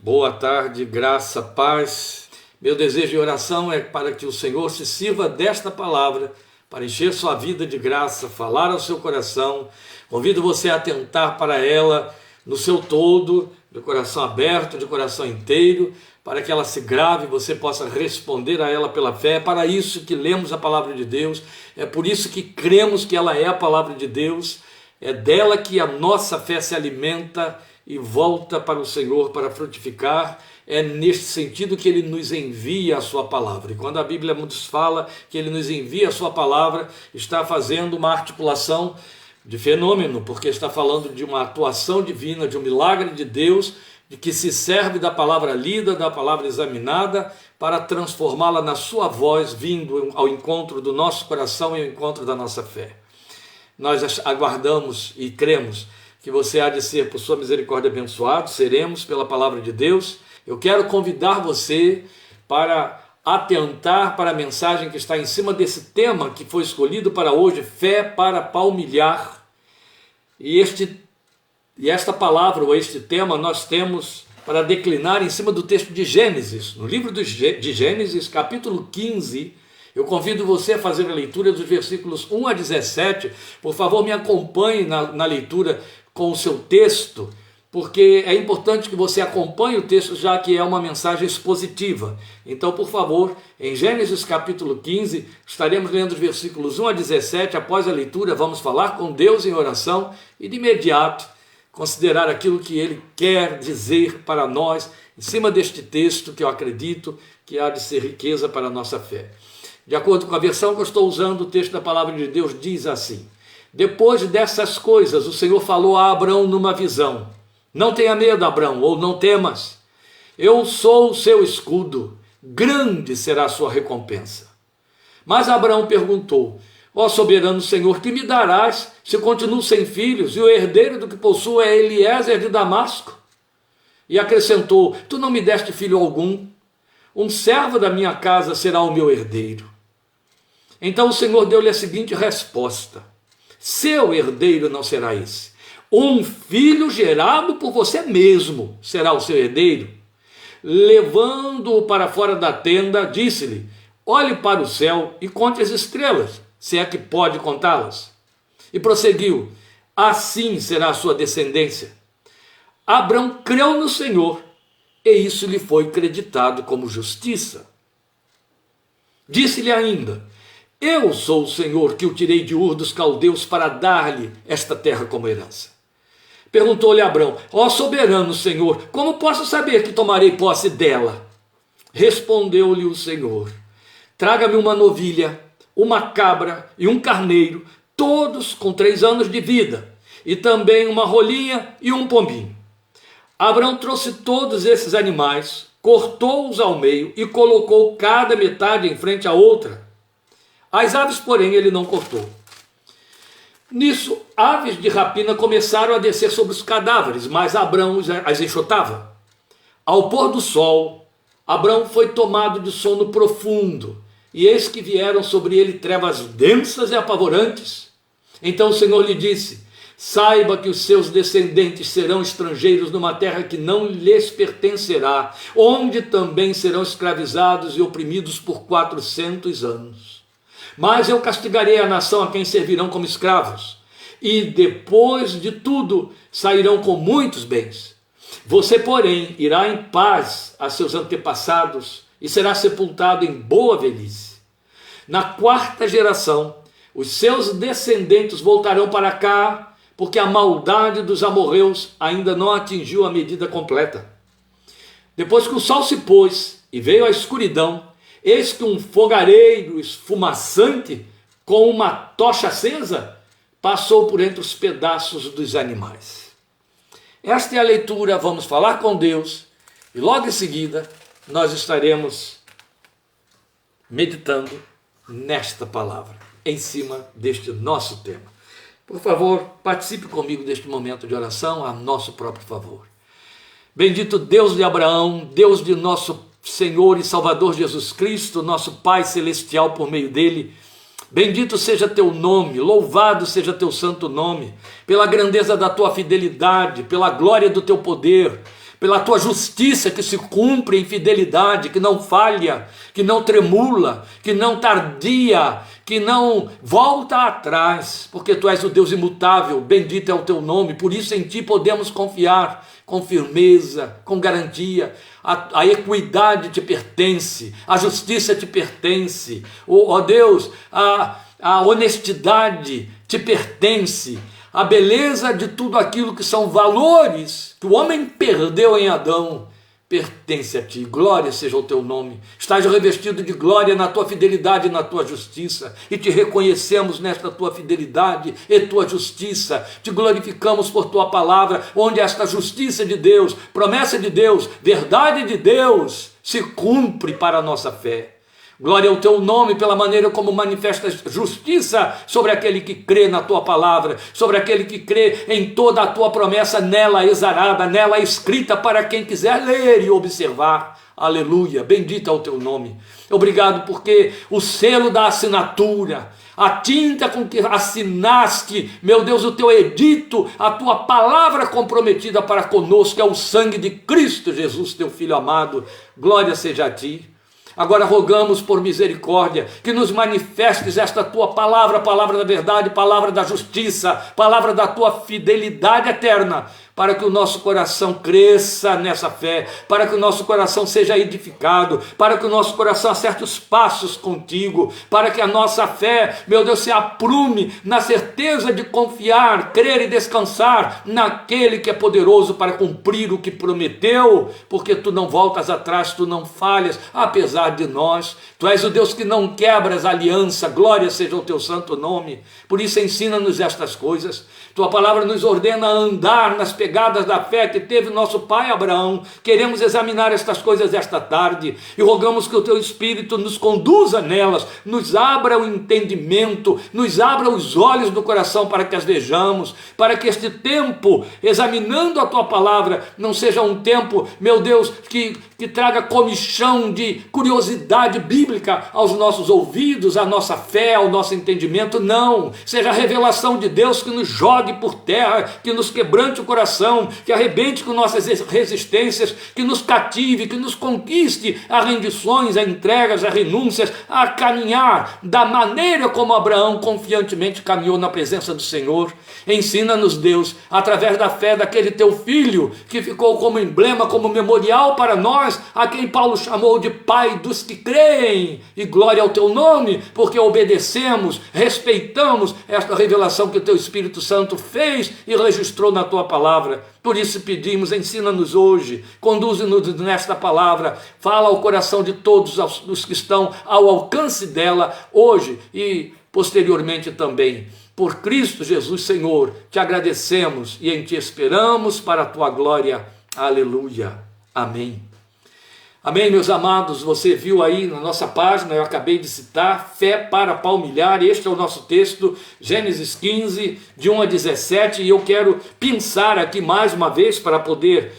Boa tarde, graça, paz. Meu desejo e oração é para que o Senhor se sirva desta palavra para encher sua vida de graça, falar ao seu coração. Convido você a atentar para ela no seu todo, de coração aberto, de coração inteiro, para que ela se grave e você possa responder a ela pela fé. É para isso que lemos a palavra de Deus, é por isso que cremos que ela é a palavra de Deus, é dela que a nossa fé se alimenta e volta para o Senhor para frutificar. É neste sentido que Ele nos envia a sua palavra. E quando a Bíblia nos fala que Ele nos envia a sua palavra, está fazendo uma articulação de fenômeno, porque está falando de uma atuação divina, de um milagre de Deus, de que se serve da palavra lida, da palavra examinada, para transformá-la na sua voz, vindo ao encontro do nosso coração e ao encontro da nossa fé. Nós aguardamos e cremos que você há de ser, por sua misericórdia, abençoado, seremos pela palavra de Deus. Eu quero convidar você para atentar para a mensagem que está em cima desse tema que foi escolhido para hoje, fé para palmilhar. E esta palavra, ou este tema, nós temos para declinar em cima do texto de Gênesis. No livro de Gênesis, capítulo 15, eu convido você a fazer a leitura dos versículos 1 a 17. Por favor, me acompanhe na leitura com o seu texto, porque é importante que você acompanhe o texto, já que é uma mensagem expositiva. Então, por favor, em Gênesis capítulo 15, estaremos lendo os versículos 1 a 17. Após a leitura, vamos falar com Deus em oração e de imediato considerar aquilo que Ele quer dizer para nós, em cima deste texto que eu acredito que há de ser riqueza para a nossa fé. De acordo com a versão que eu estou usando, o texto da palavra de Deus diz assim: depois dessas coisas, o Senhor falou a Abrão numa visão: não tenha medo, Abrão, ou não temas. Eu sou o seu escudo, grande será a sua recompensa. Mas Abrão perguntou: ó soberano Senhor, que me darás se continuo sem filhos, e o herdeiro do que possuo é Eliezer de Damasco? E acrescentou: tu não me deste filho algum, um servo da minha casa será o meu herdeiro. Então o Senhor deu-lhe a seguinte resposta: seu herdeiro não será esse. Um filho gerado por você mesmo será o seu herdeiro. Levando-o para fora da tenda, disse-lhe: olhe para o céu e conte as estrelas, se é que pode contá-las. E prosseguiu: assim será a sua descendência. Abrão creu no Senhor, e isso lhe foi creditado como justiça. Disse-lhe ainda: eu sou o Senhor que o tirei de Ur dos Caldeus para dar-lhe esta terra como herança. Perguntou-lhe Abrão: ó soberano Senhor, como posso saber que tomarei posse dela? Respondeu-lhe o Senhor: traga-me uma novilha, uma cabra e um carneiro, todos com 3 anos de vida, e também uma rolinha e um pombinho. Abrão trouxe todos esses animais, cortou-os ao meio e colocou cada metade em frente à outra. As aves, porém, ele não cortou. Nisso, aves de rapina começaram a descer sobre os cadáveres, mas Abrão as enxotava. Ao pôr do sol, Abrão foi tomado de sono profundo, e eis que vieram sobre ele trevas densas e apavorantes. Então o Senhor lhe disse: saiba que os seus descendentes serão estrangeiros numa terra que não lhes pertencerá, onde também serão escravizados e oprimidos por 400 anos. Mas eu castigarei a nação a quem servirão como escravos, e depois de tudo sairão com muitos bens. Você, porém, irá em paz a seus antepassados e será sepultado em boa velhice. Na 4ª geração, os seus descendentes voltarão para cá, porque a maldade dos amorreus ainda não atingiu a medida completa. Depois que o sol se pôs e veio a escuridão, eis que um fogareiro esfumaçante com uma tocha acesa passou por entre os pedaços dos animais. Esta é a leitura, vamos falar com Deus e logo em seguida nós estaremos meditando nesta palavra, em cima deste nosso tema. Por favor, participe comigo deste momento de oração a nosso próprio favor. Bendito Deus de Abraão, Deus de nosso Senhor e Salvador Jesus Cristo, nosso Pai Celestial por meio dele, bendito seja teu nome, louvado seja teu santo nome, pela grandeza da tua fidelidade, pela glória do teu poder, pela tua justiça que se cumpre em fidelidade, que não falha, que não tremula, que não tardia, que não volta atrás, porque tu és o Deus imutável, bendito é o teu nome, por isso em ti podemos confiar com firmeza, com garantia. A equidade te pertence, a justiça te pertence, ó Deus, a honestidade te pertence, a beleza de tudo aquilo que são valores que o homem perdeu em Adão, pertence a ti. Glória seja o teu nome. Estás revestido de glória na tua fidelidade e na tua justiça, e te reconhecemos nesta tua fidelidade e tua justiça. Te glorificamos por tua palavra, onde esta justiça de Deus, promessa de Deus, verdade de Deus se cumpre para a nossa fé. Glória ao teu nome pela maneira como manifestas justiça sobre aquele que crê na tua palavra, sobre aquele que crê em toda a tua promessa nela exarada, nela escrita para quem quiser ler e observar. Aleluia, bendito é o teu nome. Obrigado porque o selo da assinatura, a tinta com que assinaste, meu Deus, o teu edito, a tua palavra comprometida para conosco é o sangue de Cristo Jesus, teu Filho amado. Glória seja a ti. Agora rogamos por misericórdia, que nos manifestes esta tua palavra, palavra da verdade, palavra da justiça, palavra da tua fidelidade eterna, para que o nosso coração cresça nessa fé, para que o nosso coração seja edificado, para que o nosso coração acerte os passos contigo, para que a nossa fé, meu Deus, se aprume na certeza de confiar, crer e descansar naquele que é poderoso para cumprir o que prometeu, porque tu não voltas atrás, tu não falhas, apesar de nós. Tu és o Deus que não quebras aliança, glória seja o teu santo nome. Por isso ensina-nos estas coisas. Tua palavra nos ordena a andar nas pegadas da fé que teve nosso pai Abraão. Queremos examinar estas coisas esta tarde e rogamos que o teu Espírito nos conduza nelas, nos abra o entendimento, nos abra os olhos do coração para que as vejamos, para que este tempo, examinando a tua palavra, não seja um tempo, meu Deus, que traga comichão de curiosidade bíblica aos nossos ouvidos, à nossa fé, ao nosso entendimento. Não, seja a revelação de Deus que nos jogue por terra, que nos quebrante o coração, que arrebente com nossas resistências, que nos cative, que nos conquiste a rendições, a entregas, a renúncias, a caminhar da maneira como Abraão confiantemente caminhou na presença do Senhor. Ensina-nos, Deus, através da fé daquele teu filho, que ficou como emblema, como memorial para nós, a quem Paulo chamou de Pai dos que creem, e glória ao teu nome, porque obedecemos, respeitamos esta revelação que o teu Espírito Santo fez e registrou na tua palavra. Por isso pedimos, ensina-nos hoje, conduze-nos nesta palavra, fala ao coração de todos os que estão ao alcance dela hoje e posteriormente também. Por Cristo Jesus, Senhor, te agradecemos e em ti esperamos para a tua glória. Aleluia. Amém. Amém, meus amados, você viu aí na nossa página, eu acabei de citar, fé para palmilhar, este é o nosso texto, Gênesis 15, de 1 a 17, e eu quero pensar aqui mais uma vez para poder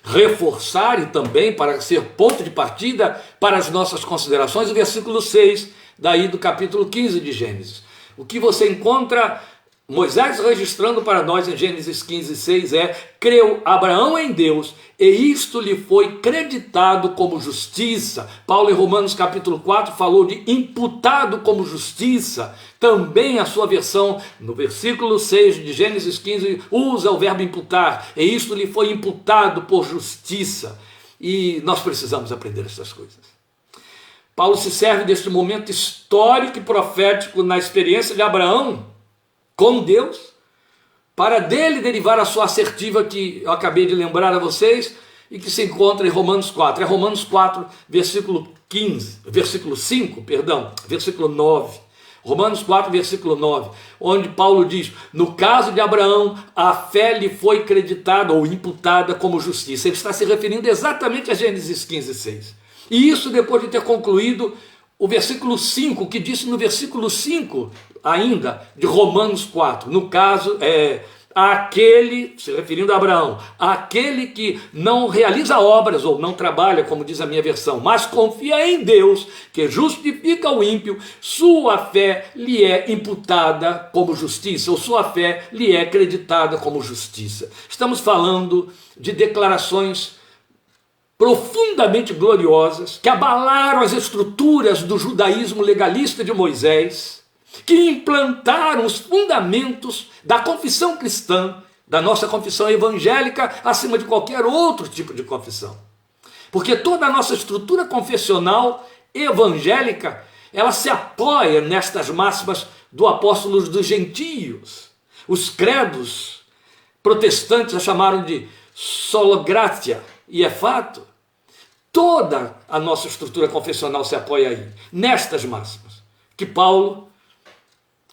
reforçar e também para ser ponto de partida para as nossas considerações, o versículo 6, daí do capítulo 15 de Gênesis. O que você encontra Moisés registrando para nós em Gênesis 15, 6 creu Abraão em Deus e isto lhe foi creditado como justiça. Paulo em Romanos capítulo 4 falou de imputado como justiça. Também a sua versão no versículo 6 de Gênesis 15 usa o verbo imputar e isto lhe foi imputado por justiça. E nós precisamos aprender essas coisas. Paulo se serve deste momento histórico e profético na experiência de Abraão com Deus, para dele derivar a sua assertiva que eu acabei de lembrar a vocês e que se encontra em Romanos 4. É Romanos 4, versículo 9. Romanos 4, versículo 9, onde Paulo diz, no caso de Abraão, a fé lhe foi creditada ou imputada como justiça. Ele está se referindo exatamente a Gênesis 15, 6. E isso depois de ter concluído o versículo 5, que disse no versículo 5 ainda de Romanos 4, no caso, aquele, se referindo a Abraão, aquele que não realiza obras ou não trabalha, como diz a minha versão, mas confia em Deus, que justifica o ímpio, sua fé lhe é imputada como justiça, ou sua fé lhe é acreditada como justiça. Estamos falando de declarações profundamente gloriosas, que abalaram as estruturas do judaísmo legalista de Moisés, que implantaram os fundamentos da confissão cristã, da nossa confissão evangélica, acima de qualquer outro tipo de confissão. Porque toda a nossa estrutura confessional evangélica, ela se apoia nestas máximas do apóstolo dos gentios. Os credos protestantes a chamaram de sola gratia, e é fato. Toda a nossa estrutura confessional se apoia aí, nestas máximas, que Paulo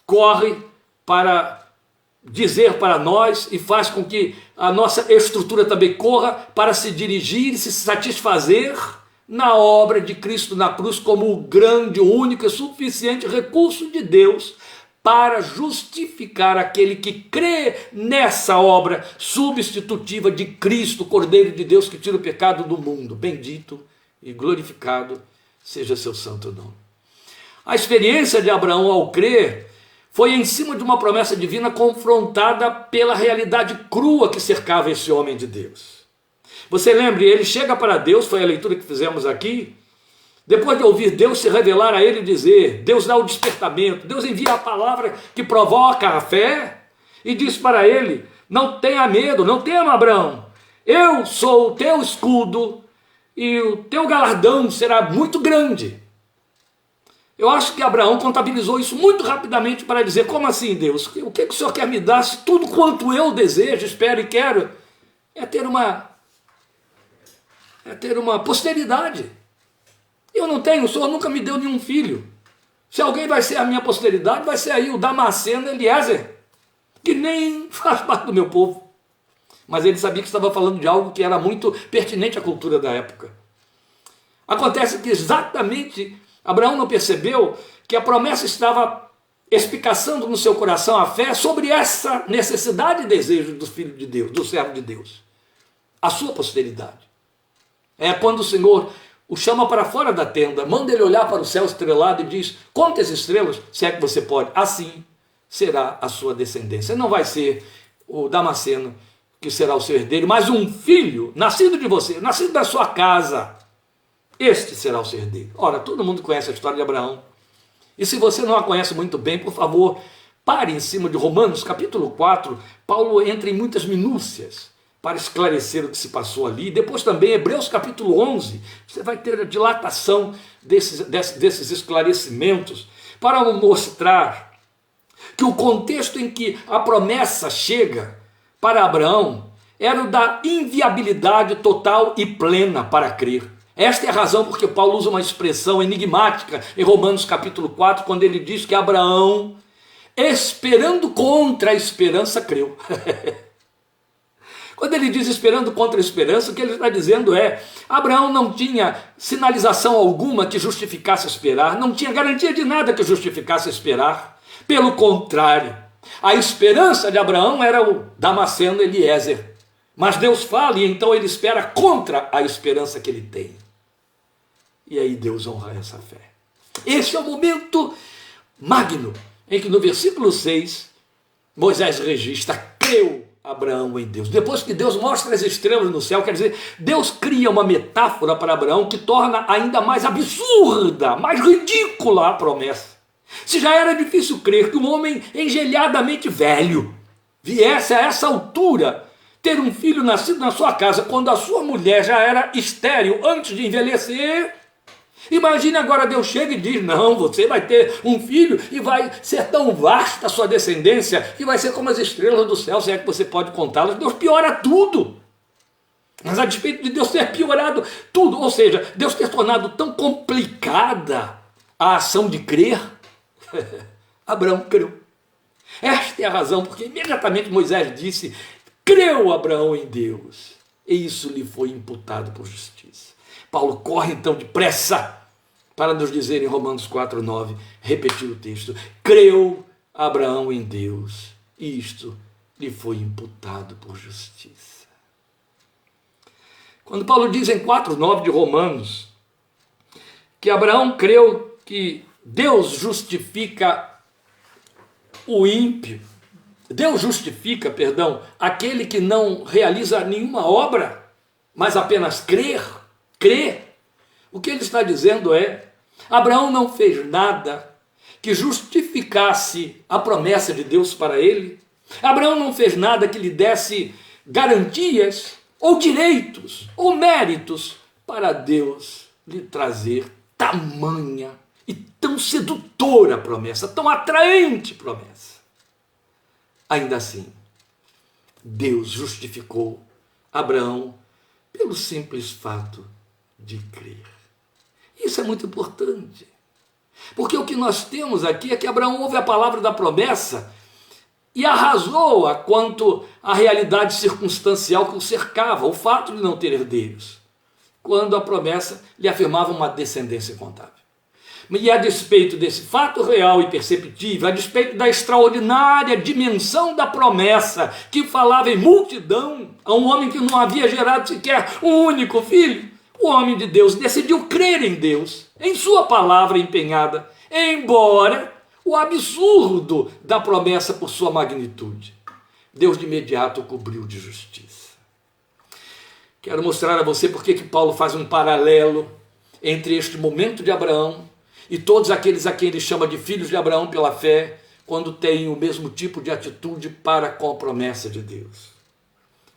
corre para dizer para nós e faz com que a nossa estrutura também corra para se dirigir e se satisfazer na obra de Cristo na cruz como o grande, único e suficiente recurso de Deus para justificar aquele que crê nessa obra substitutiva de Cristo, Cordeiro de Deus que tira o pecado do mundo. Bendito e glorificado seja seu santo nome. A experiência de Abraão ao crer foi em cima de uma promessa divina confrontada pela realidade crua que cercava esse homem de Deus. Você lembre, ele chega para Deus, foi a leitura que fizemos aqui, depois de ouvir Deus se revelar a ele e dizer, Deus dá o despertamento, Deus envia a palavra que provoca a fé e diz para ele, não tenha medo, não tema, Abraão, eu sou o teu escudo e o teu galardão será muito grande. Eu acho que Abraão contabilizou isso muito rapidamente para dizer, como assim, Deus? O que o Senhor quer me dar se tudo quanto eu desejo, espero e quero é ter uma posteridade? Eu não tenho, o Senhor nunca me deu nenhum filho. Se alguém vai ser a minha posteridade, vai ser aí o Damasceno Eliezer, que nem faz parte do meu povo. Mas ele sabia que estava falando de algo que era muito pertinente à cultura da época. Acontece que exatamente Abraão não percebeu que a promessa estava espicaçando no seu coração a fé sobre essa necessidade e desejo do Filho de Deus, do servo de Deus, a sua posteridade. É quando o Senhor o chama para fora da tenda, manda ele olhar para o céu estrelado e diz, conte as estrelas, se é que você pode, assim será a sua descendência. Não vai ser o Damasceno que será o seu herdeiro, mas um filho nascido de você, nascido da sua casa, este será o seu herdeiro. Ora, todo mundo conhece a história de Abraão. E se você não a conhece muito bem, por favor, pare em cima de Romanos, capítulo 4. Paulo entra em muitas minúcias para esclarecer o que se passou ali. Depois também, Hebreus, capítulo 11. Você vai ter a dilatação desses esclarecimentos para mostrar que o contexto em que a promessa chega para Abraão era o da inviabilidade total e plena para crer. Esta é a razão porque Paulo usa uma expressão enigmática em Romanos capítulo 4, quando ele diz que Abraão, esperando contra a esperança, creu. Quando ele diz esperando contra a esperança, o que ele está dizendo é, Abraão não tinha sinalização alguma que justificasse esperar, não tinha garantia de nada que justificasse esperar. Pelo contrário, a esperança de Abraão era o Damasceno Eliezer. Mas Deus fala e então ele espera contra a esperança que ele tem. E aí Deus honra essa fé. Esse é o momento magno em que no versículo 6, Moisés registra, creu Abraão em Deus. Depois que Deus mostra as estrelas no céu, quer dizer, Deus cria uma metáfora para Abraão que torna ainda mais absurda, mais ridícula a promessa. Se já era difícil crer que um homem engelhadamente velho viesse a essa altura ter um filho nascido na sua casa, quando a sua mulher já era estéril antes de envelhecer. Imagine agora Deus chega e diz, não, você vai ter um filho e vai ser tão vasta a sua descendência que vai ser como as estrelas do céu, se é que você pode contá-las. Deus piora tudo. Mas a despeito de Deus ter piorado tudo, ou seja, Deus ter tornado tão complicada a ação de crer, Abraão creu. Esta é a razão porque imediatamente Moisés disse, creu Abraão em Deus, e isso lhe foi imputado por justiça. Paulo corre então depressa para nos dizer em Romanos 4:9, repetir o texto, creu Abraão em Deus, e isto lhe foi imputado por justiça. Quando Paulo diz em 4:9 de Romanos, que Abraão creu que Deus justifica o ímpio, aquele que não realiza nenhuma obra, mas apenas crê. O que ele está dizendo é, Abraão não fez nada que justificasse a promessa de Deus para ele. Abraão não fez nada que lhe desse garantias, ou direitos, ou méritos para Deus lhe trazer tamanha e tão sedutora promessa, tão atraente promessa. Ainda assim, Deus justificou Abraão pelo simples fato de crer. Isso é muito importante, porque o que nós temos aqui é que Abraão ouve a palavra da promessa e arrasou-a quanto à realidade circunstancial que o cercava, o fato de não ter herdeiros, quando a promessa lhe afirmava uma descendência incontável. E a despeito desse fato real e perceptível, a despeito da extraordinária dimensão da promessa, que falava em multidão, a um homem que não havia gerado sequer um único filho, o homem de Deus decidiu crer em Deus, em sua palavra empenhada, embora o absurdo da promessa por sua magnitude, Deus de imediato o cobriu de justiça. Quero mostrar a você porque que Paulo faz um paralelo entre este momento de Abraão e todos aqueles a quem ele chama de filhos de Abraão pela fé, quando têm o mesmo tipo de atitude para com a promessa de Deus.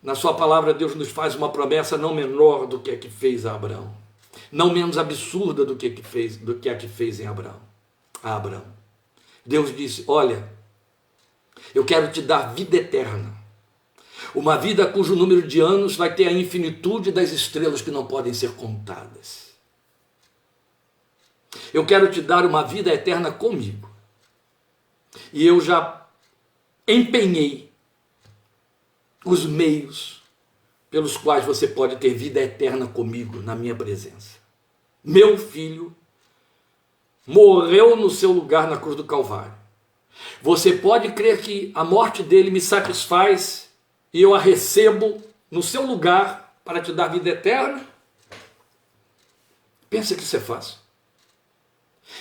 Na sua palavra, Deus nos faz uma promessa não menor do que a que fez a Abraão, não menos absurda do que a que fez a Abraão. Deus disse, olha, eu quero te dar vida eterna, uma vida cujo número de anos vai ter a infinitude das estrelas que não podem ser contadas. Eu quero te dar uma vida eterna comigo. E eu já empenhei os meios pelos quais você pode ter vida eterna comigo, na minha presença. Meu filho morreu no seu lugar na cruz do Calvário. Você pode crer que a morte dele me satisfaz e eu a recebo no seu lugar para te dar vida eterna? Pensa que isso é fácil.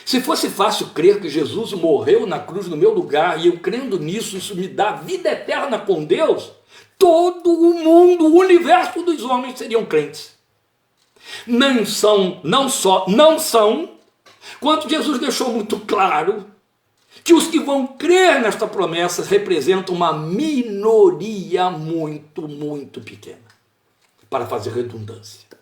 Se fosse fácil crer que Jesus morreu na cruz no meu lugar e eu crendo nisso, isso me dá vida eterna com Deus, todo o mundo, o universo dos homens seriam crentes. Não são, quanto Jesus deixou muito claro, que os que vão crer nesta promessa representam uma minoria muito, muito pequena, para fazer redundância.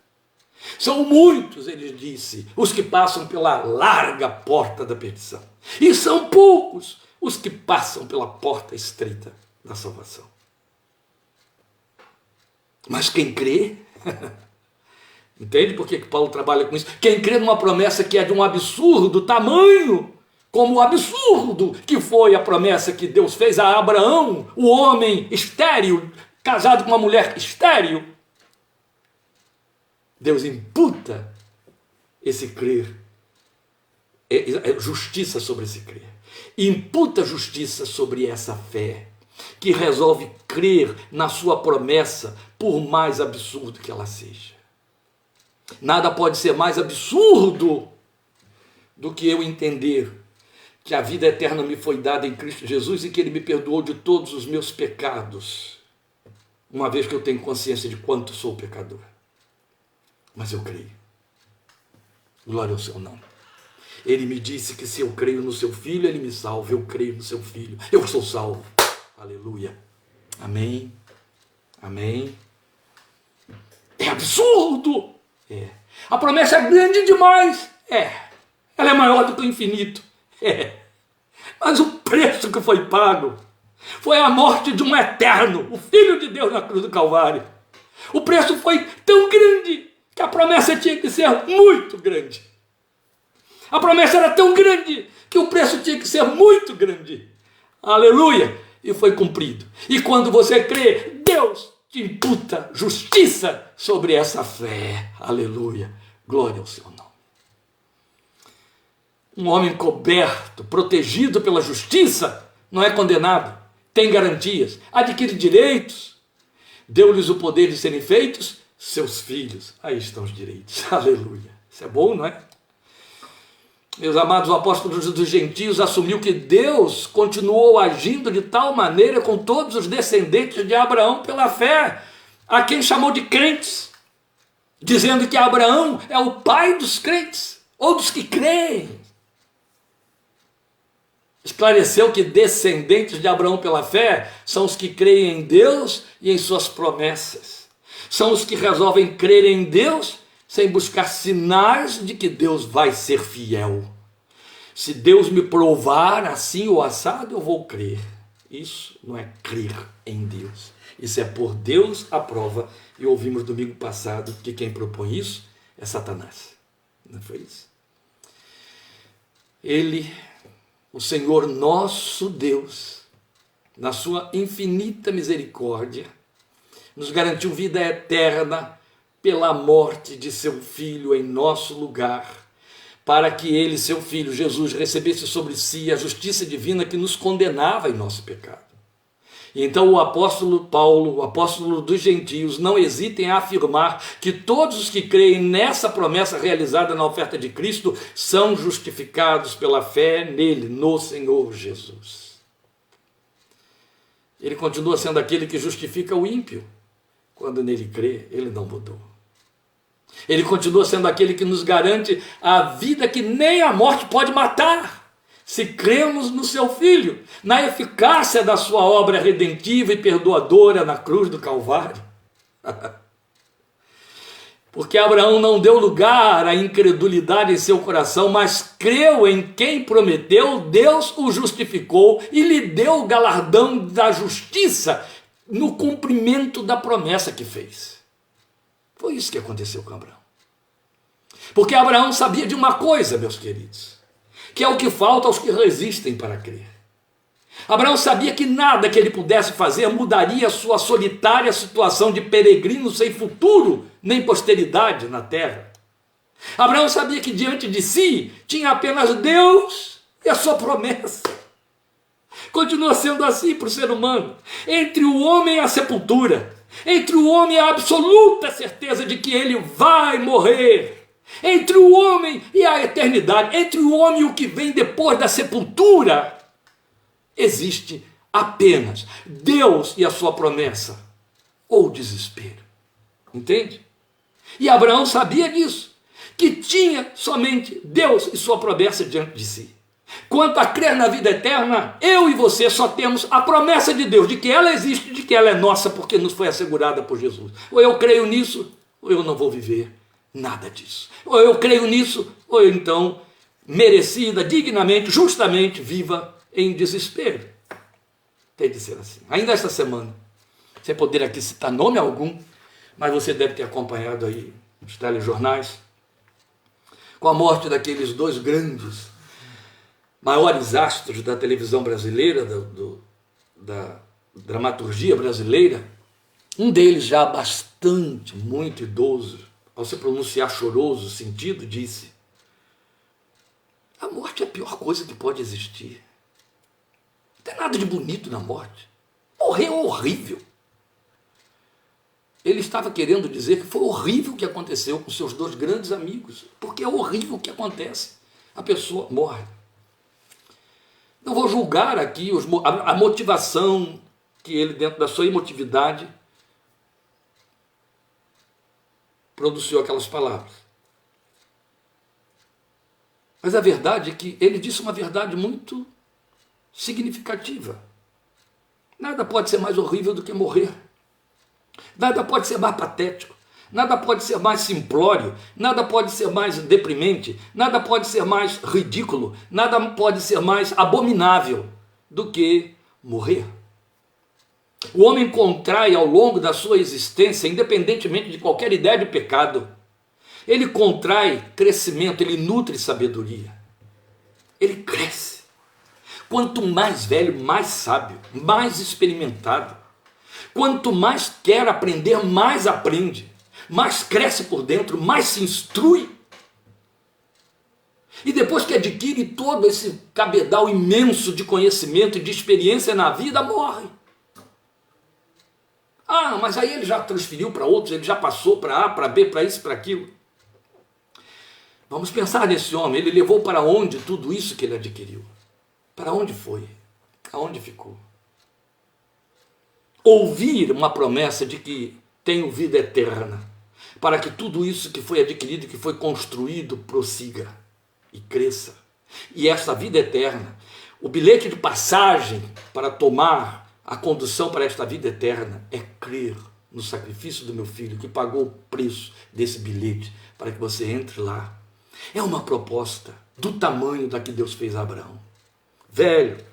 São muitos, ele disse, os que passam pela larga porta da perdição. E são poucos os que passam pela porta estreita da salvação. Mas quem crê, entende por que Paulo trabalha com isso? Quem crê numa promessa que é de um absurdo tamanho, como o absurdo que foi a promessa que Deus fez a Abraão, o homem estéril, casado com uma mulher estéril, Deus imputa esse crer, justiça sobre esse crer, imputa justiça sobre essa fé, que resolve crer na sua promessa, por mais absurdo que ela seja. Nada pode ser mais absurdo do que eu entender que a vida eterna me foi dada em Cristo Jesus e que Ele me perdoou de todos os meus pecados, uma vez que eu tenho consciência de quanto sou pecador. Mas eu creio. Glória ao seu nome. Ele me disse que se eu creio no seu Filho, Ele me salva. Eu creio no seu Filho. Eu sou salvo. Aleluia. Amém. Amém. É absurdo. É. A promessa é grande demais. É. Ela é maior do que o infinito. É. Mas o preço que foi pago foi a morte de um eterno, o Filho de Deus na cruz do Calvário. O preço foi tão grande que a promessa tinha que ser muito grande. A promessa era tão grande que o preço tinha que ser muito grande. Aleluia! E foi cumprido. E quando você crê, Deus te imputa justiça sobre essa fé. Aleluia! Glória ao seu nome. Um homem coberto, protegido pela justiça, não é condenado. tem garantias, adquire direitos, deu-lhes o poder de serem feitos seus filhos. Aí estão os direitos, aleluia. Isso é bom, não é? Meus amados, o apóstolo dos gentios assumiu que Deus continuou agindo de tal maneira com todos os descendentes de Abraão pela fé, a quem chamou de crentes, dizendo que Abraão é o pai dos crentes, ou dos que creem. Esclareceu que descendentes de Abraão pela fé são os que creem em Deus e em suas promessas. São os que resolvem crer em Deus sem buscar sinais de que Deus vai ser fiel. Se Deus me provar assim ou assado, eu vou crer. Isso não é crer em Deus. Isso é pôr Deus à prova. E ouvimos domingo passado que quem propõe isso é Satanás. Não foi isso? Ele, o Senhor nosso Deus, na sua infinita misericórdia, nos garantiu vida eterna pela morte de seu Filho em nosso lugar, para que ele, seu Filho, Jesus, recebesse sobre si a justiça divina que nos condenava em nosso pecado. E então o apóstolo Paulo, o apóstolo dos gentios, não hesita em afirmar que todos os que creem nessa promessa realizada na oferta de Cristo são justificados pela fé nele, no Senhor Jesus. Ele continua sendo aquele que justifica o ímpio. Quando nele crê, ele não mudou. Ele continua sendo aquele que nos garante a vida que nem a morte pode matar, se cremos no seu Filho, na eficácia da sua obra redentiva e perdoadora na cruz do Calvário. Porque Abraão não deu lugar à incredulidade em seu coração, mas creu em quem prometeu, Deus o justificou e lhe deu o galardão da justiça no cumprimento da promessa que fez. Foi isso que aconteceu com Abraão. Porque Abraão sabia de uma coisa, meus queridos, que é o que falta aos que resistem para crer. Abraão sabia que nada que ele pudesse fazer mudaria a sua solitária situação de peregrino sem futuro nem posteridade na terra. Abraão sabia que diante de si tinha apenas Deus e a sua promessa. Continua sendo assim para o ser humano. Entre o homem e a sepultura, entre o homem e a absoluta certeza de que ele vai morrer, entre o homem e a eternidade, entre o homem e o que vem depois da sepultura, existe apenas Deus e a sua promessa, ou desespero. Entende? E Abraão sabia disso, que tinha somente Deus e sua promessa diante de si. Quanto a crer na vida eterna, eu e você só temos a promessa de Deus, de que ela existe, de que ela é nossa, porque nos foi assegurada por Jesus. Ou eu creio nisso, ou eu não vou viver nada disso. Ou eu creio nisso, ou eu então, merecida, dignamente, justamente, viva em desespero. Tem de ser assim. Ainda esta semana, sem poder aqui citar nome algum, mas você deve ter acompanhado aí os telejornais, com a morte daqueles dois grandes, maiores astros da televisão brasileira, da dramaturgia brasileira. Um deles, já bastante, muito idoso, ao se pronunciar choroso, sentido, disse: a morte é a pior coisa que pode existir. Não tem nada de bonito na morte. Morrer é horrível. Ele estava querendo dizer que foi horrível o que aconteceu com seus dois grandes amigos, porque é horrível o que acontece. A pessoa morre. Não vou julgar aqui a motivação que ele, dentro da sua emotividade, produziu aquelas palavras. Mas a verdade é que ele disse uma verdade muito significativa. Nada pode ser mais horrível do que morrer. Nada pode ser mais patético. Nada pode ser mais simplório, nada pode ser mais deprimente, nada pode ser mais ridículo, nada pode ser mais abominável do que morrer. O homem contrai ao longo da sua existência, independentemente de qualquer ideia de pecado, ele contrai crescimento, ele nutre sabedoria, ele cresce. Quanto mais velho, mais sábio, mais experimentado. Quanto mais quer aprender, mais aprende. Mais cresce por dentro, mais se instrui. E depois que adquire todo esse cabedal imenso de conhecimento e de experiência na vida, morre. Ah, mas aí ele já transferiu para outros, ele já passou para A, para B, para isso, para aquilo. Vamos pensar nesse homem, ele levou para onde tudo isso que ele adquiriu? Para onde foi? Aonde ficou? Ouvir uma promessa de que tenho vida eterna, para que tudo isso que foi adquirido, que foi construído, prossiga e cresça. E esta vida eterna, o bilhete de passagem para tomar a condução para esta vida eterna é crer no sacrifício do meu filho, que pagou o preço desse bilhete para que você entre lá. É uma proposta do tamanho da que Deus fez a Abraão. Velho,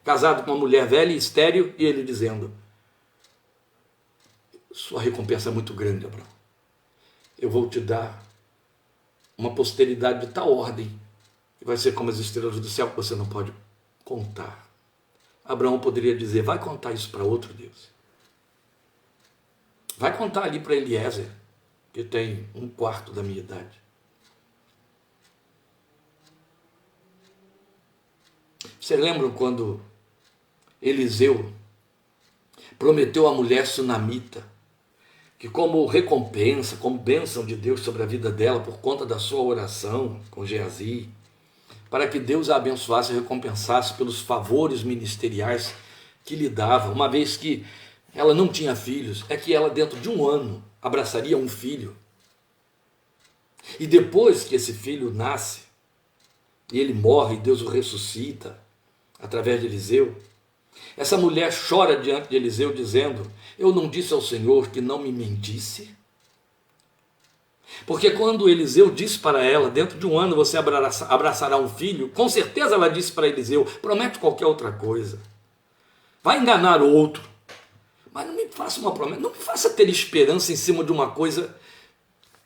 casado com uma mulher velha e estéril, e ele dizendo: sua recompensa é muito grande, Abraão. Eu vou te dar uma posteridade de tal ordem que vai ser como as estrelas do céu, que você não pode contar. Abraão poderia dizer: vai contar isso para outro Deus. Vai contar ali para Eliezer, que tem 1/4 da minha idade. Vocês lembram quando Eliseu prometeu à mulher sunamita que, como recompensa, como bênção de Deus sobre a vida dela, por conta da sua oração com Geazi, para que Deus a abençoasse e recompensasse pelos favores ministeriais que lhe dava, uma vez que ela não tinha filhos, é que ela dentro de 1 ano abraçaria um filho. E depois que esse filho nasce, e ele morre e Deus o ressuscita através de Eliseu, essa mulher chora diante de Eliseu dizendo: eu não disse ao Senhor que não me mentisse? Porque quando Eliseu disse para ela: dentro de 1 ano você abraçará um filho, com certeza ela disse para Eliseu: promete qualquer outra coisa, vai enganar outro, mas não me faça uma promessa, não me faça ter esperança em cima de uma coisa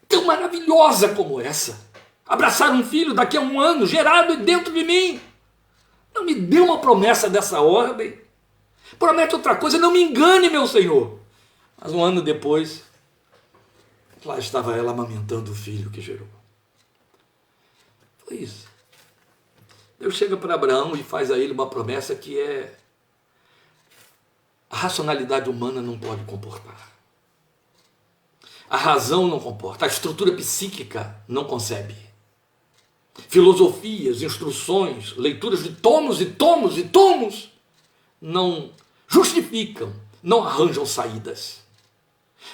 tão maravilhosa como essa. Abraçar um filho daqui a 1 ano, gerado dentro de mim. Não me dê uma promessa dessa ordem. Promete outra coisa, não me engane, meu Senhor. Mas 1 ano depois, lá estava ela amamentando o filho que gerou. Foi isso. Deus chega para Abraão e faz a ele uma promessa que a racionalidade humana não pode comportar. A razão não comporta, a estrutura psíquica não concebe. Filosofias, instruções, leituras de tomos e tomos e tomos não justificam, não arranjam saídas.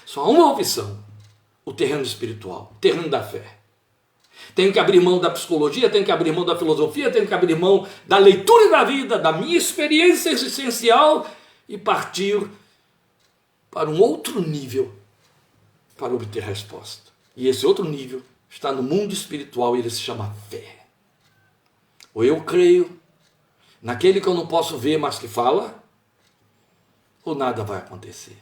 Só há uma opção: o terreno espiritual, o terreno da fé. Tenho que abrir mão da psicologia, tenho que abrir mão da filosofia, tenho que abrir mão da leitura da vida, da minha experiência existencial e partir para um outro nível para obter resposta. E esse outro nível está no mundo espiritual e ele se chama fé. Ou eu creio naquele que eu não posso ver, mas que fala, ou nada vai acontecer.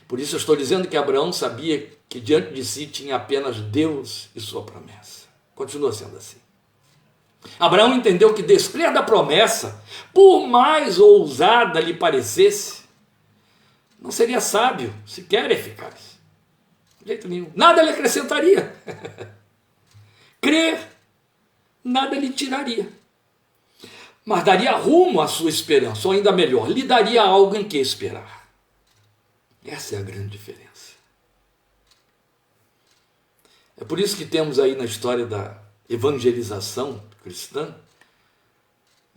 Por isso eu estou dizendo que Abraão sabia que diante de si tinha apenas Deus e sua promessa. Continua sendo assim. Abraão entendeu que descrer da promessa, por mais ousada lhe parecesse, não seria sábio, sequer eficaz. De jeito nenhum. Nada lhe acrescentaria. Crer, nada lhe tiraria. Mas daria rumo à sua esperança, ou ainda melhor, lhe daria algo em que esperar. Essa é a grande diferença. É por isso que temos aí na história da evangelização cristã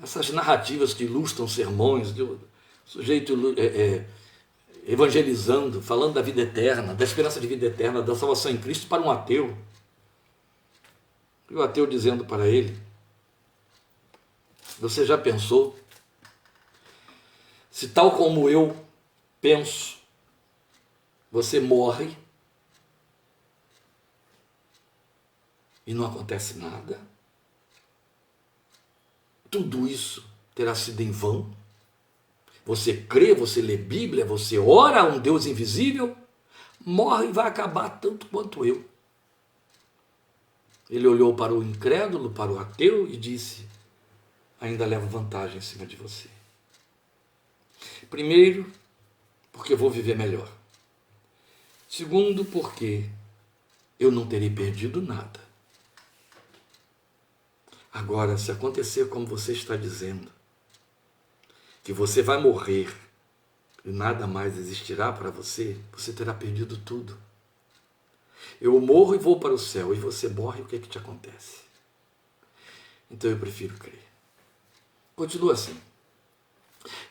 essas narrativas que ilustram sermões, do sujeito evangelizando, falando da vida eterna, da esperança de vida eterna, da salvação em Cristo para um ateu. E o ateu dizendo para ele: você já pensou se tal como eu penso, você morre e não acontece nada? Tudo isso terá sido em vão? Você crê, você lê Bíblia, você ora a um Deus invisível, morre e vai acabar tanto quanto eu. Ele olhou para o incrédulo, para o ateu e disse: ainda levo vantagem em cima de você. Primeiro, porque vou viver melhor. Segundo, porque eu não terei perdido nada. Agora, se acontecer como você está dizendo, que você vai morrer e nada mais existirá para você, você terá perdido tudo. Eu morro e vou para o céu, e você morre, o que é que te acontece? Então eu prefiro crer. Continua assim.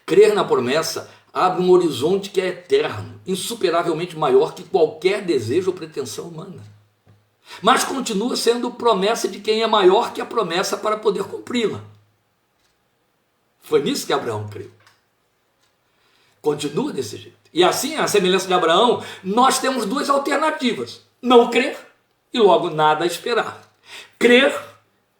Crer na promessa abre um horizonte que é eterno, insuperavelmente maior que qualquer desejo ou pretensão humana. Mas continua sendo promessa de quem é maior que a promessa para poder cumpri-la. Foi nisso que Abraão creu. Continua desse jeito. E assim, à semelhança de Abraão, nós temos duas alternativas: não crer e logo nada a esperar. Crer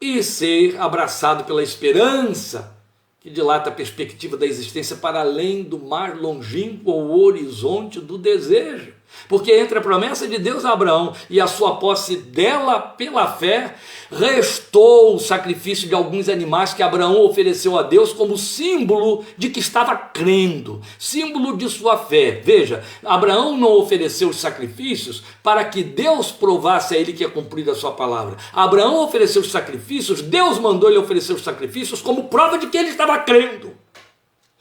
e ser abraçado pela esperança, que dilata a perspectiva da existência para além do mais longínquo horizonte do desejo. Porque entre a promessa de Deus a Abraão e a sua posse dela pela fé, restou o sacrifício de alguns animais que Abraão ofereceu a Deus como símbolo de que estava crendo, símbolo de sua fé. Veja, Abraão não ofereceu os sacrifícios para que Deus provasse a ele que ia cumprir a sua palavra. Abraão ofereceu os sacrifícios, Deus mandou ele oferecer os sacrifícios como prova de que ele estava crendo.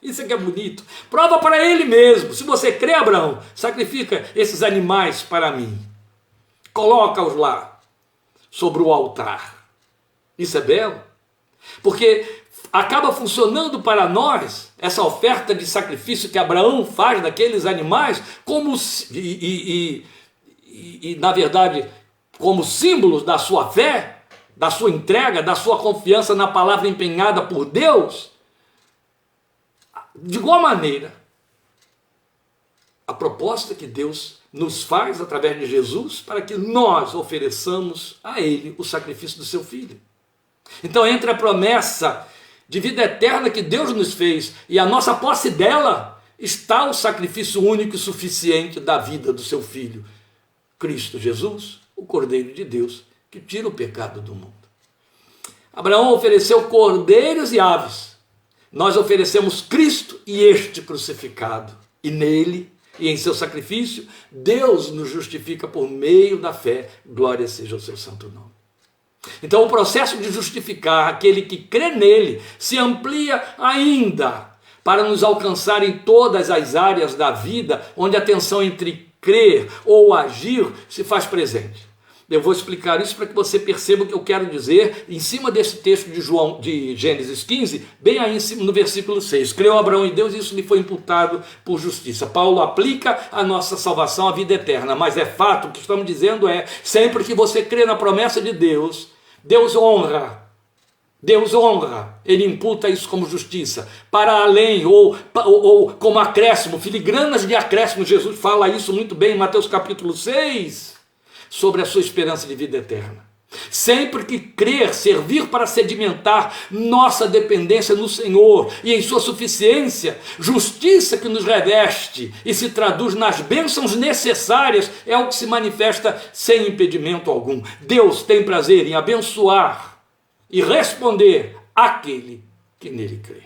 Isso é que é bonito. Prova para ele mesmo. Se você crê, Abraão, sacrifica esses animais para mim. Coloca-os lá, sobre o altar. Isso é belo. Porque acaba funcionando para nós, essa oferta de sacrifício que Abraão faz daqueles animais, como na verdade, como símbolos da sua fé, da sua entrega, da sua confiança na palavra empenhada por Deus. De igual maneira, a proposta que Deus nos faz através de Jesus para que nós ofereçamos a Ele o sacrifício do seu Filho. Então, entre a promessa de vida eterna que Deus nos fez e a nossa posse dela, está o sacrifício único e suficiente da vida do seu Filho, Cristo Jesus, o Cordeiro de Deus, que tira o pecado do mundo. Abraão ofereceu cordeiros e aves. Nós oferecemos Cristo e este crucificado. E nele, e em seu sacrifício, Deus nos justifica por meio da fé. Glória seja o seu santo nome. Então o processo de justificar aquele que crê nele se amplia ainda para nos alcançar em todas as áreas da vida onde a tensão entre crer ou agir se faz presente. Eu vou explicar isso para que você perceba o que eu quero dizer em cima desse texto de Gênesis 15, bem aí em cima no versículo 6. Creu Abraão em Deus e isso lhe foi imputado por justiça. Paulo aplica a nossa salvação à vida eterna, mas é fato, o que estamos dizendo é, sempre que você crê na promessa de Deus, Deus honra, Ele imputa isso como justiça, para além, ou como acréscimo, filigranas de acréscimo. Jesus fala isso muito bem em Mateus capítulo 6, sobre a sua esperança de vida eterna. Sempre que crer, servir para sedimentar nossa dependência no Senhor e em sua suficiência, justiça que nos reveste e se traduz nas bênçãos necessárias, é o que se manifesta sem impedimento algum. Deus tem prazer em abençoar e responder àquele que nele crê.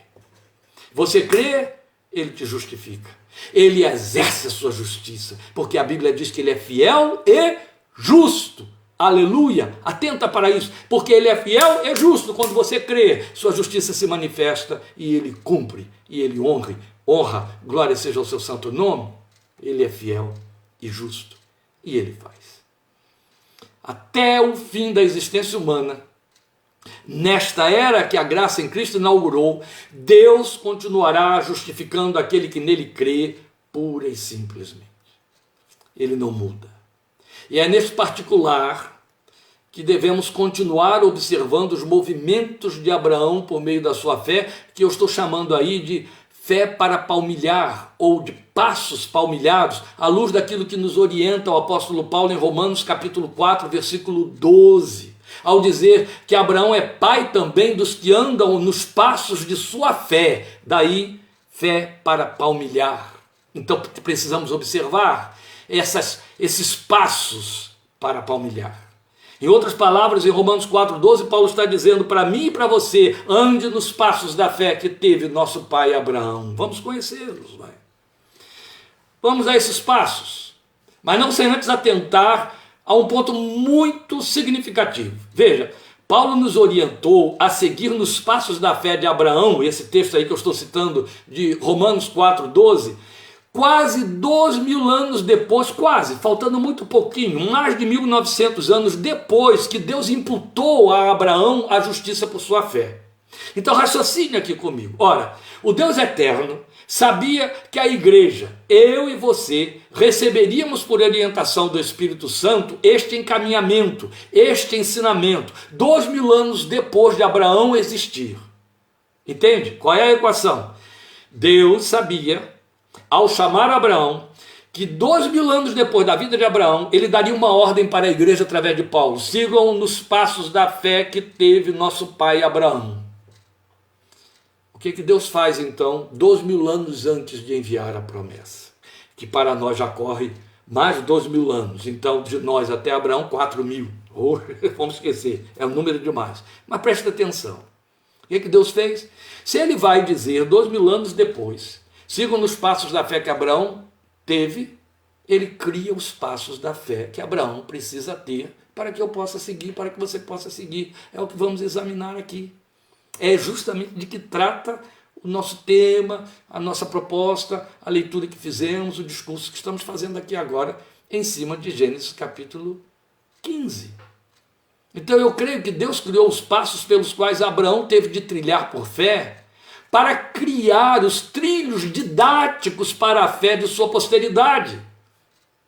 Você crê, ele te justifica. Ele exerce a sua justiça, porque a Bíblia diz que ele é fiel e justo, aleluia, atenta para isso, porque ele é fiel e justo. Quando você crê, sua justiça se manifesta e ele cumpre, e ele honra, glória seja ao seu santo nome. Ele é fiel e justo, e ele faz. Até o fim da existência humana, nesta era que a graça em Cristo inaugurou, Deus continuará justificando aquele que nele crê, pura e simplesmente. Ele não muda. E é nesse particular que devemos continuar observando os movimentos de Abraão por meio da sua fé, que eu estou chamando aí de fé para palmilhar, ou de passos palmilhados, à luz daquilo que nos orienta o apóstolo Paulo em Romanos capítulo 4, versículo 12, ao dizer que Abraão é pai também dos que andam nos passos de sua fé, daí fé para palmilhar. Então precisamos observar esses passos para palmilhar. Em outras palavras, em Romanos 4,12, Paulo está dizendo para mim e para você, ande nos passos da fé que teve nosso pai Abraão. Vamos conhecê-los, vai. Vamos a esses passos, mas não sem antes atentar a um ponto muito significativo. Veja, Paulo nos orientou a seguir nos passos da fé de Abraão, esse texto aí que eu estou citando de Romanos 4,12, quase 2.000 anos depois, quase, faltando muito pouquinho, mais de 1.900 anos depois que Deus imputou a Abraão a justiça por sua fé. Então raciocine aqui comigo. Ora, o Deus eterno sabia que a igreja, eu e você, receberíamos por orientação do Espírito Santo este encaminhamento, este ensinamento, 2.000 anos depois de Abraão existir. Entende? Qual é a equação? Deus sabia, ao chamar Abraão, que 2.000 anos depois da vida de Abraão, ele daria uma ordem para a igreja através de Paulo: sigam nos passos da fé que teve nosso pai Abraão. O que Deus faz então 2.000 anos antes de enviar a promessa? Que para nós já corre mais de 2.000 anos, então de nós até Abraão 4.000, vamos esquecer, é um número demais. Mas preste atenção, o que Deus fez? Se ele vai dizer 2.000 anos depois, sigam nos passos da fé que Abraão teve, ele cria os passos da fé que Abraão precisa ter para que eu possa seguir, para que você possa seguir. É o que vamos examinar aqui. É justamente de que trata o nosso tema, a nossa proposta, a leitura que fizemos, o discurso que estamos fazendo aqui agora, em cima de Gênesis capítulo 15. Então eu creio que Deus criou os passos pelos quais Abraão teve de trilhar por fé, para criar os trilhos didáticos para a fé de sua posteridade.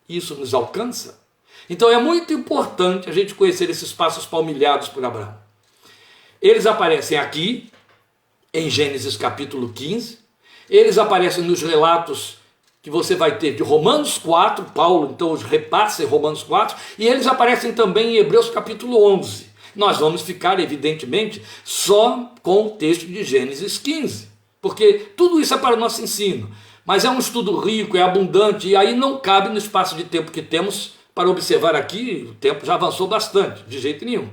Isso nos alcança. Então é muito importante a gente conhecer esses passos palmilhados por Abraão. Eles aparecem aqui, em Gênesis capítulo 15, eles aparecem nos relatos que você vai ter de Romanos 4, Paulo então os repassa em Romanos 4, e eles aparecem também em Hebreus capítulo 11. Nós vamos ficar, evidentemente, só com o texto de Gênesis 15, porque tudo isso é para o nosso ensino, mas é um estudo rico, é abundante, e aí não cabe no espaço de tempo que temos para observar aqui. O tempo já avançou bastante, de jeito nenhum.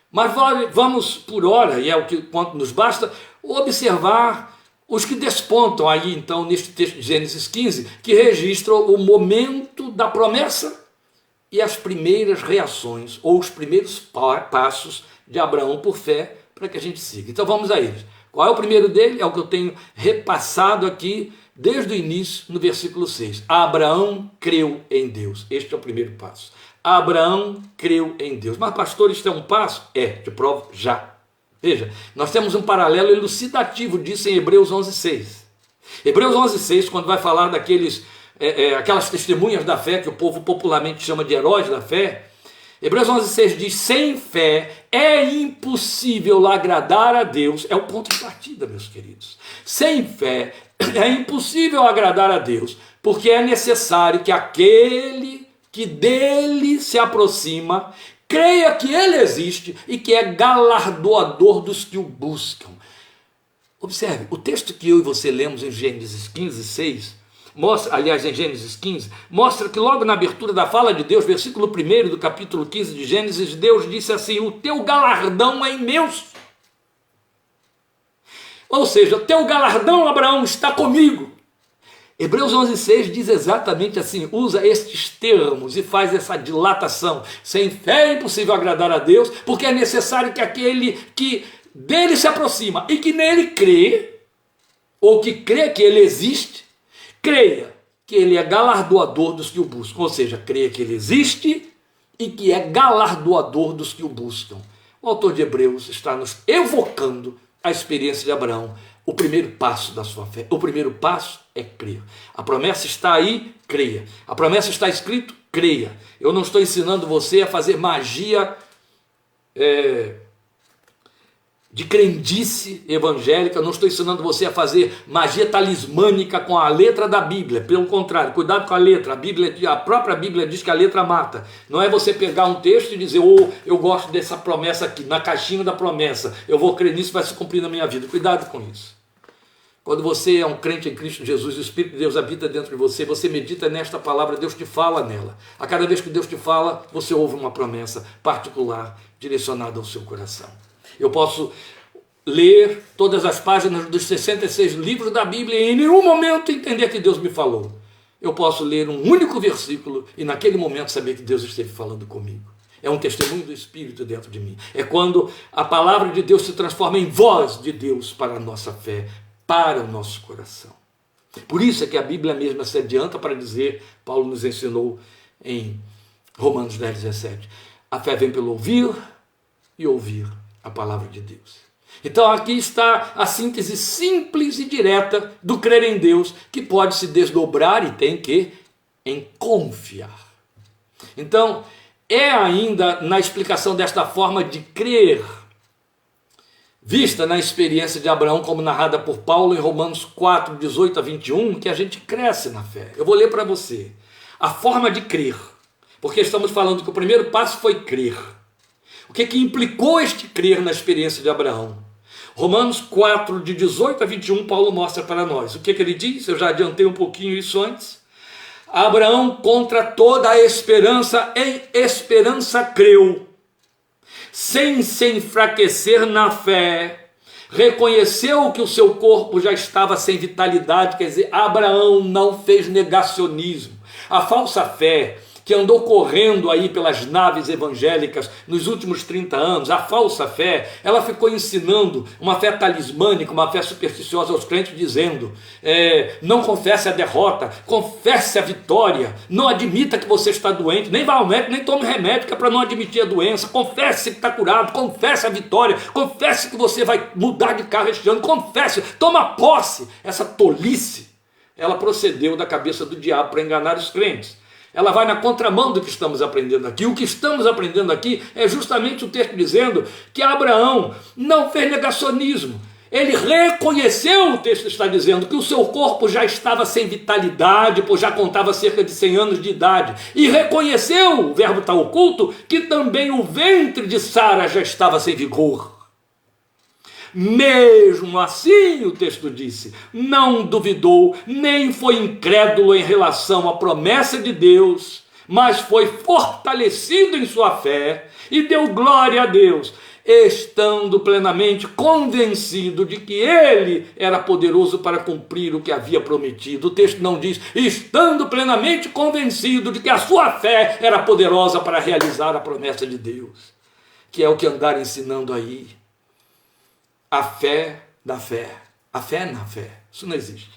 Mas vamos por hora, e é o que quanto nos basta, observar os que despontam aí então neste texto de Gênesis 15, que registram o momento da promessa e as primeiras reações, ou os primeiros passos de Abraão por fé, para que a gente siga. Então vamos a eles. Qual é o primeiro dele? É o que eu tenho repassado aqui desde o início, no versículo 6. Abraão creu em Deus. Este é o primeiro passo. Abraão creu em Deus. Mas pastor, isto é um passo? É, te provo já. Veja, nós temos um paralelo elucidativo disso em Hebreus 11,6. Hebreus 11,6, quando vai falar daqueles, aquelas testemunhas da fé, que o povo popularmente chama de heróis da fé, Hebreus 11,6 diz: sem fé é impossível agradar a Deus. É o ponto de partida, meus queridos. Sem fé é impossível agradar a Deus, porque é necessário que aquele que dele se aproxima creia que ele existe e que é galardoador dos que o buscam. Observe, o texto que eu e você lemos em Gênesis 15, 6, em Gênesis 15, mostra que logo na abertura da fala de Deus, versículo 1 do capítulo 15 de Gênesis, Deus disse assim: o teu galardão é imenso. Ou seja, o teu galardão, Abraão, está comigo. Hebreus 11,6 diz exatamente assim, usa estes termos e faz essa dilatação. Sem fé é impossível agradar a Deus, porque é necessário que aquele que dele se aproxima e que nele crê, ou que crê que ele existe, creia que ele é galardoador dos que o buscam. Ou seja, creia que ele existe e que é galardoador dos que o buscam. O autor de Hebreus está nos evocando a experiência de Abraão, o primeiro passo da sua fé. O primeiro passo é crer. A promessa está aí, creia. A promessa está escrito, creia. Eu não estou ensinando você a fazer magia de crendice evangélica, não estou ensinando você a fazer magia talismânica com a letra da Bíblia. Pelo contrário, cuidado com a letra. A própria Bíblia diz que a letra mata. Não é você pegar um texto e dizer: eu gosto dessa promessa aqui, na caixinha da promessa, eu vou crer nisso, vai se cumprir na minha vida. Cuidado com isso. Quando você é um crente em Cristo Jesus, o Espírito de Deus habita dentro de você, você medita nesta palavra, Deus te fala nela. A cada vez que Deus te fala, você ouve uma promessa particular direcionada ao seu coração. Eu posso ler todas as páginas dos 66 livros da Bíblia e em nenhum momento entender que Deus me falou. Eu posso ler um único versículo e naquele momento saber que Deus esteve falando comigo. é um testemunho do Espírito dentro de mim. É quando a palavra de Deus se transforma em voz de Deus para a nossa fé, para o nosso coração. Por isso é que a Bíblia mesma se adianta para dizer, Paulo nos ensinou em Romanos 10:17, a fé vem pelo ouvir e ouvir a palavra de Deus. Então aqui está a síntese simples e direta do crer em Deus, que pode se desdobrar e tem que em confiar. Então, é ainda na explicação desta forma de crer, vista na experiência de Abraão, como narrada por Paulo em Romanos 4:18-21, que a gente cresce na fé. Eu vou ler para você a forma de crer, porque estamos falando que o primeiro passo foi crer. O que implicou este crer na experiência de Abraão? Romanos 4:18-21, Paulo mostra para nós. O que ele diz? Eu já adiantei um pouquinho isso antes. Abraão, contra toda a esperança, em esperança creu, sem se enfraquecer na fé, reconheceu que o seu corpo já estava sem vitalidade, quer dizer, Abraão não fez negacionismo. A falsa fé que andou correndo aí pelas naves evangélicas nos últimos 30 anos, a falsa fé, ela ficou ensinando uma fé talismânica, uma fé supersticiosa aos crentes, dizendo, não confesse a derrota, confesse a vitória, não admita que você está doente, nem vá ao médico, nem tome remédio, que é para não admitir a doença, confesse que está curado, confesse a vitória, confesse que você vai mudar de carro este ano, confesse, toma posse. Essa tolice, ela procedeu da cabeça do diabo para enganar os crentes. Ela vai na contramão do que estamos aprendendo aqui. O que estamos aprendendo aqui é justamente o texto dizendo que Abraão não fez negacionismo. Ele reconheceu, o texto está dizendo, que o seu corpo já estava sem vitalidade, pois já contava cerca de 100 anos de idade. E reconheceu, o verbo está oculto, que também o ventre de Sara já estava sem vigor. Mesmo assim, o texto disse, não duvidou, nem foi incrédulo em relação à promessa de Deus, mas foi fortalecido em sua fé e deu glória a Deus, estando plenamente convencido de que ele era poderoso para cumprir o que havia prometido. O texto não diz, estando plenamente convencido de que a sua fé era poderosa para realizar a promessa de Deus, que é o que andaram ensinando aí. A fé da fé. A fé na fé. Isso não existe.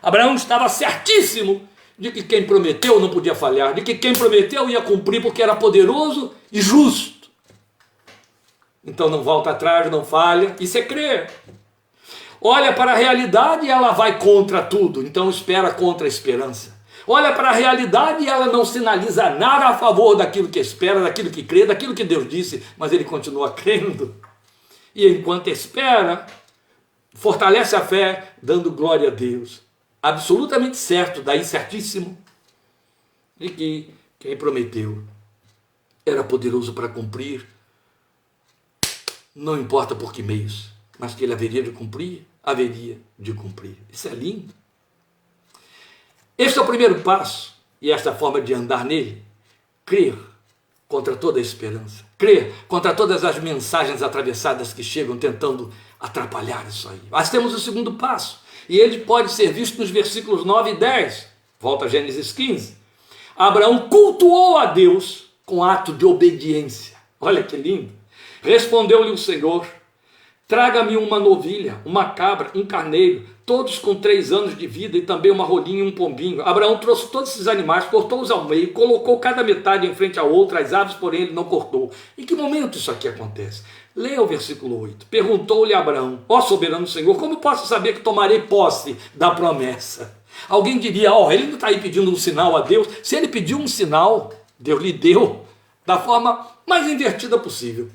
Abraão estava certíssimo de que quem prometeu não podia falhar, de que quem prometeu ia cumprir porque era poderoso e justo. Então não volta atrás, não falha. Isso é crer. Olha para a realidade e ela vai contra tudo. Então espera contra a esperança. Olha para a realidade e ela não sinaliza nada a favor daquilo que espera, daquilo que crê, daquilo que Deus disse, mas ele continua crendo. E enquanto espera, fortalece a fé, dando glória a Deus. Absolutamente certo, daí certíssimo, de que quem prometeu era poderoso para cumprir, não importa por que meios, mas que ele haveria de cumprir, haveria de cumprir. Isso é lindo. Este é o primeiro passo, e esta forma de andar nele, crer contra toda a esperança, crer contra todas as mensagens atravessadas que chegam tentando atrapalhar isso aí. Mas temos o segundo passo, e ele pode ser visto nos versículos 9 e 10. Volta a Gênesis 15. Abraão cultuou a Deus com ato de obediência. Olha que lindo. Respondeu-lhe o Senhor, traga-me uma novilha, uma cabra, um carneiro, todos com 3 anos de vida, e também uma rolinha e um pombinho. Abraão trouxe todos esses animais, cortou-os ao meio, colocou cada metade em frente à outra, as aves, porém, ele não cortou. Em que momento isso aqui acontece? Leia o versículo 8. Perguntou-lhe Abraão, ó soberano Senhor, como posso saber que tomarei posse da promessa? Alguém diria, ele não está aí pedindo um sinal a Deus. Se ele pediu um sinal, Deus lhe deu da forma mais invertida possível.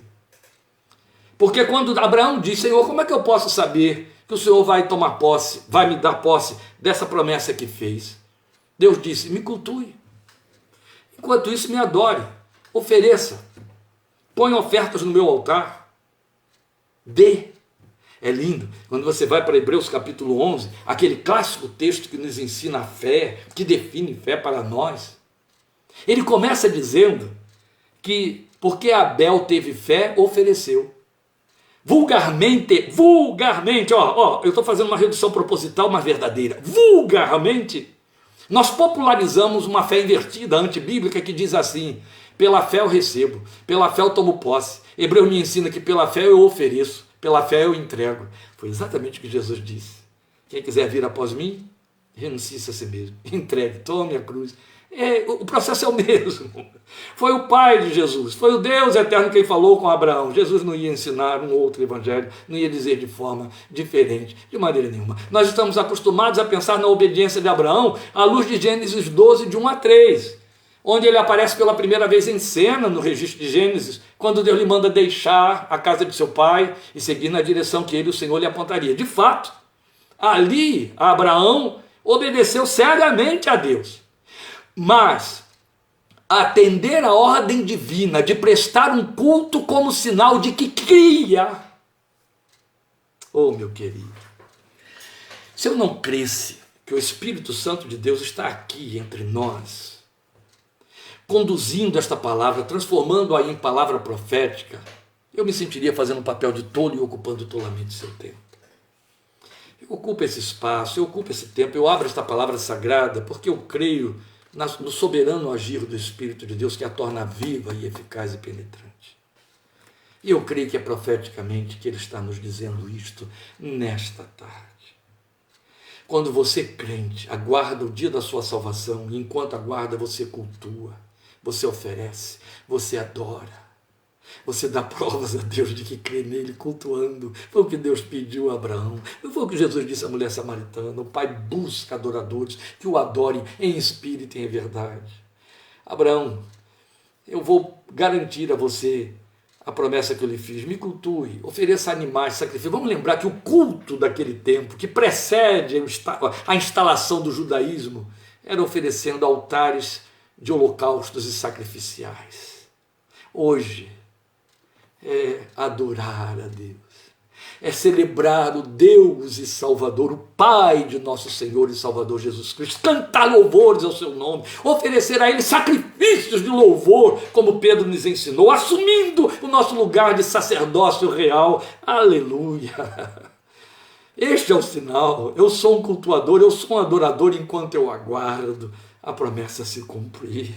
Porque quando Abraão diz, Senhor, como é que eu posso saber que o Senhor vai tomar posse, vai me dar posse dessa promessa que fez? Deus disse, me cultue. Enquanto isso, me adore, ofereça, ponha ofertas no meu altar, dê. É lindo, quando você vai para Hebreus capítulo 11, aquele clássico texto que nos ensina a fé, que define fé para nós. Ele começa dizendo que, porque Abel teve fé, ofereceu. Vulgarmente, eu estou fazendo uma redução proposital, mas verdadeira. Vulgarmente, nós popularizamos uma fé invertida, antibíblica, que diz assim, Pela fé eu recebo, pela fé eu tomo posse. Hebreus me ensina que pela fé eu ofereço, pela fé eu entrego. Foi exatamente o que Jesus disse. Quem quiser vir após mim, renuncie a si mesmo, entregue, tome a cruz. O processo é o mesmo. Foi o Pai de Jesus, foi o Deus eterno quem falou com Abraão. Jesus não ia ensinar um outro evangelho, não ia dizer de forma diferente, de maneira nenhuma. Nós estamos acostumados a pensar na obediência de Abraão à luz de Gênesis 12, de 1 a 3, onde ele aparece pela primeira vez em cena no registro de Gênesis, quando Deus lhe manda deixar a casa de seu pai e seguir na direção que ele, o Senhor, lhe apontaria. De fato, ali Abraão obedeceu cegamente a Deus, mas atender à ordem divina de prestar um culto como sinal de que cria. Oh, meu querido, se eu não cresce que o Espírito Santo de Deus está aqui entre nós, conduzindo esta palavra, transformando-a em palavra profética, eu me sentiria fazendo um papel de tolo e ocupando tolamente seu tempo. Eu ocupo esse espaço, eu ocupo esse tempo, eu abro esta palavra sagrada, porque eu creio no soberano agir do Espírito de Deus, que a torna viva e eficaz e penetrante. E eu creio que é profeticamente que Ele está nos dizendo isto nesta tarde. Quando você, crente, aguarda o dia da sua salvação, e enquanto aguarda, você cultua, você oferece, você adora, você dá provas a Deus de que crê nele, cultuando. Foi o que Deus pediu a Abraão, foi o que Jesus disse à mulher samaritana. O Pai busca adoradores que o adorem em espírito e em verdade. Abraão, eu vou garantir a você a promessa que eu lhe fiz: me cultue, ofereça animais, sacrifício. Vamos lembrar que o culto daquele tempo, que precede a instalação do judaísmo, era oferecendo altares de holocaustos e sacrificiais. Hoje é adorar a Deus, é celebrar o Deus e Salvador, o Pai de nosso Senhor e Salvador Jesus Cristo, cantar louvores ao seu nome, oferecer a Ele sacrifícios de louvor, como Pedro nos ensinou, assumindo o nosso lugar de sacerdócio real. Aleluia! Este é o sinal. Eu sou um cultuador, eu sou um adorador enquanto eu aguardo a promessa se cumprir.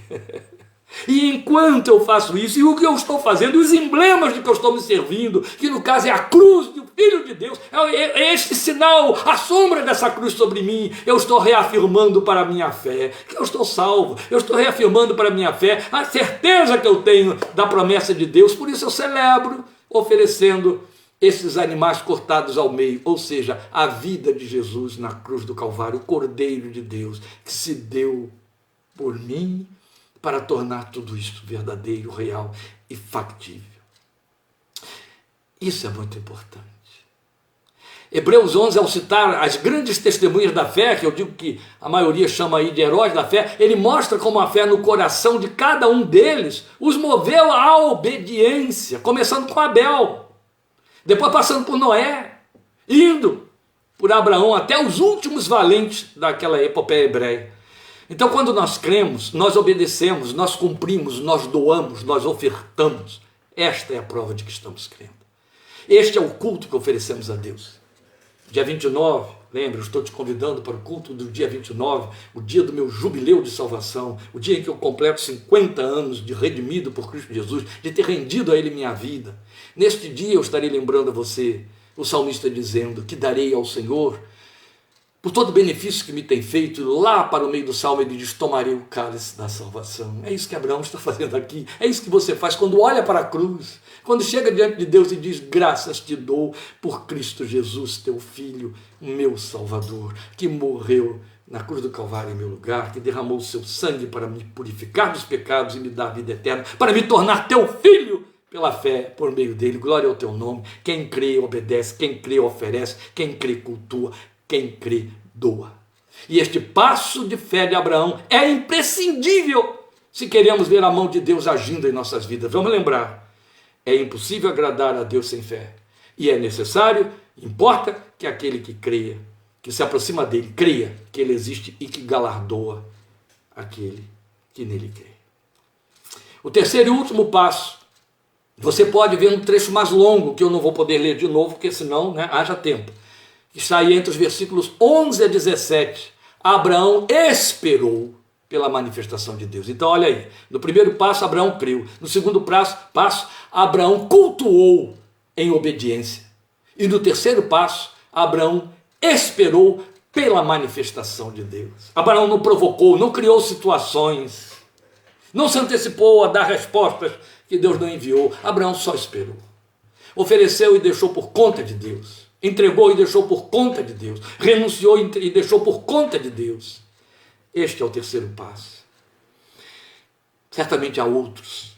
E enquanto eu faço isso, e o que eu estou fazendo, os emblemas de que eu estou me servindo, que no caso é a cruz do Filho de Deus, é este sinal, a sombra dessa cruz sobre mim, eu estou reafirmando para a minha fé que eu estou salvo, eu estou reafirmando para a minha fé a certeza que eu tenho da promessa de Deus. Por isso eu celebro oferecendo esses animais cortados ao meio, ou seja, a vida de Jesus na cruz do Calvário, o Cordeiro de Deus que se deu por mim, para tornar tudo isso verdadeiro, real e factível. Isso é muito importante. Hebreus 11, ao citar as grandes testemunhas da fé, que eu digo que a maioria chama aí de heróis da fé, ele mostra como a fé no coração de cada um deles os moveu à obediência, começando com Abel, depois passando por Noé, indo por Abraão até os últimos valentes daquela epopeia hebreia. Então, quando nós cremos, nós obedecemos, nós cumprimos, nós doamos, nós ofertamos. Esta é a prova de que estamos crendo. Este é o culto que oferecemos a Deus. Dia 29, lembra, eu estou te convidando para o culto do dia 29, o dia do meu jubileu de salvação, o dia em que eu completo 50 anos de redimido por Cristo Jesus, de ter rendido a Ele minha vida. Neste dia eu estarei lembrando a você, o salmista dizendo que darei ao Senhor por todo o benefício que me tem feito. Lá para o meio do salmo ele diz: tomarei o cálice da salvação. É isso que Abraão está fazendo aqui, é isso que você faz quando olha para a cruz, quando chega diante de Deus e diz: graças te dou por Cristo Jesus, teu Filho, meu Salvador, que morreu na cruz do Calvário em meu lugar, que derramou o seu sangue para me purificar dos pecados e me dar a vida eterna, para me tornar teu filho pela fé, por meio dele. Glória ao teu nome. Quem crê obedece, quem crê oferece, quem crê cultua, quem crê doa. E este passo de fé de Abraão é imprescindível se queremos ver a mão de Deus agindo em nossas vidas. Vamos lembrar, é impossível agradar a Deus sem fé. E é necessário, importa que aquele que creia, que se aproxima dele, creia que ele existe e que galardoa aquele que nele crê. O terceiro e último passo, você pode ver um trecho mais longo, que eu não vou poder ler de novo, porque senão haja tempo. Está aí entre os versículos 11 a 17. Abraão esperou pela manifestação de Deus. Então olha aí, no primeiro passo Abraão creu, no segundo passo Abraão cultuou em obediência, e no terceiro passo Abraão esperou pela manifestação de Deus. Abraão não provocou, não criou situações, não se antecipou a dar respostas que Deus não enviou. Abraão só esperou, ofereceu e deixou por conta de Deus, entregou e deixou por conta de Deus, renunciou e deixou por conta de Deus. Este é o terceiro passo. Certamente há outros.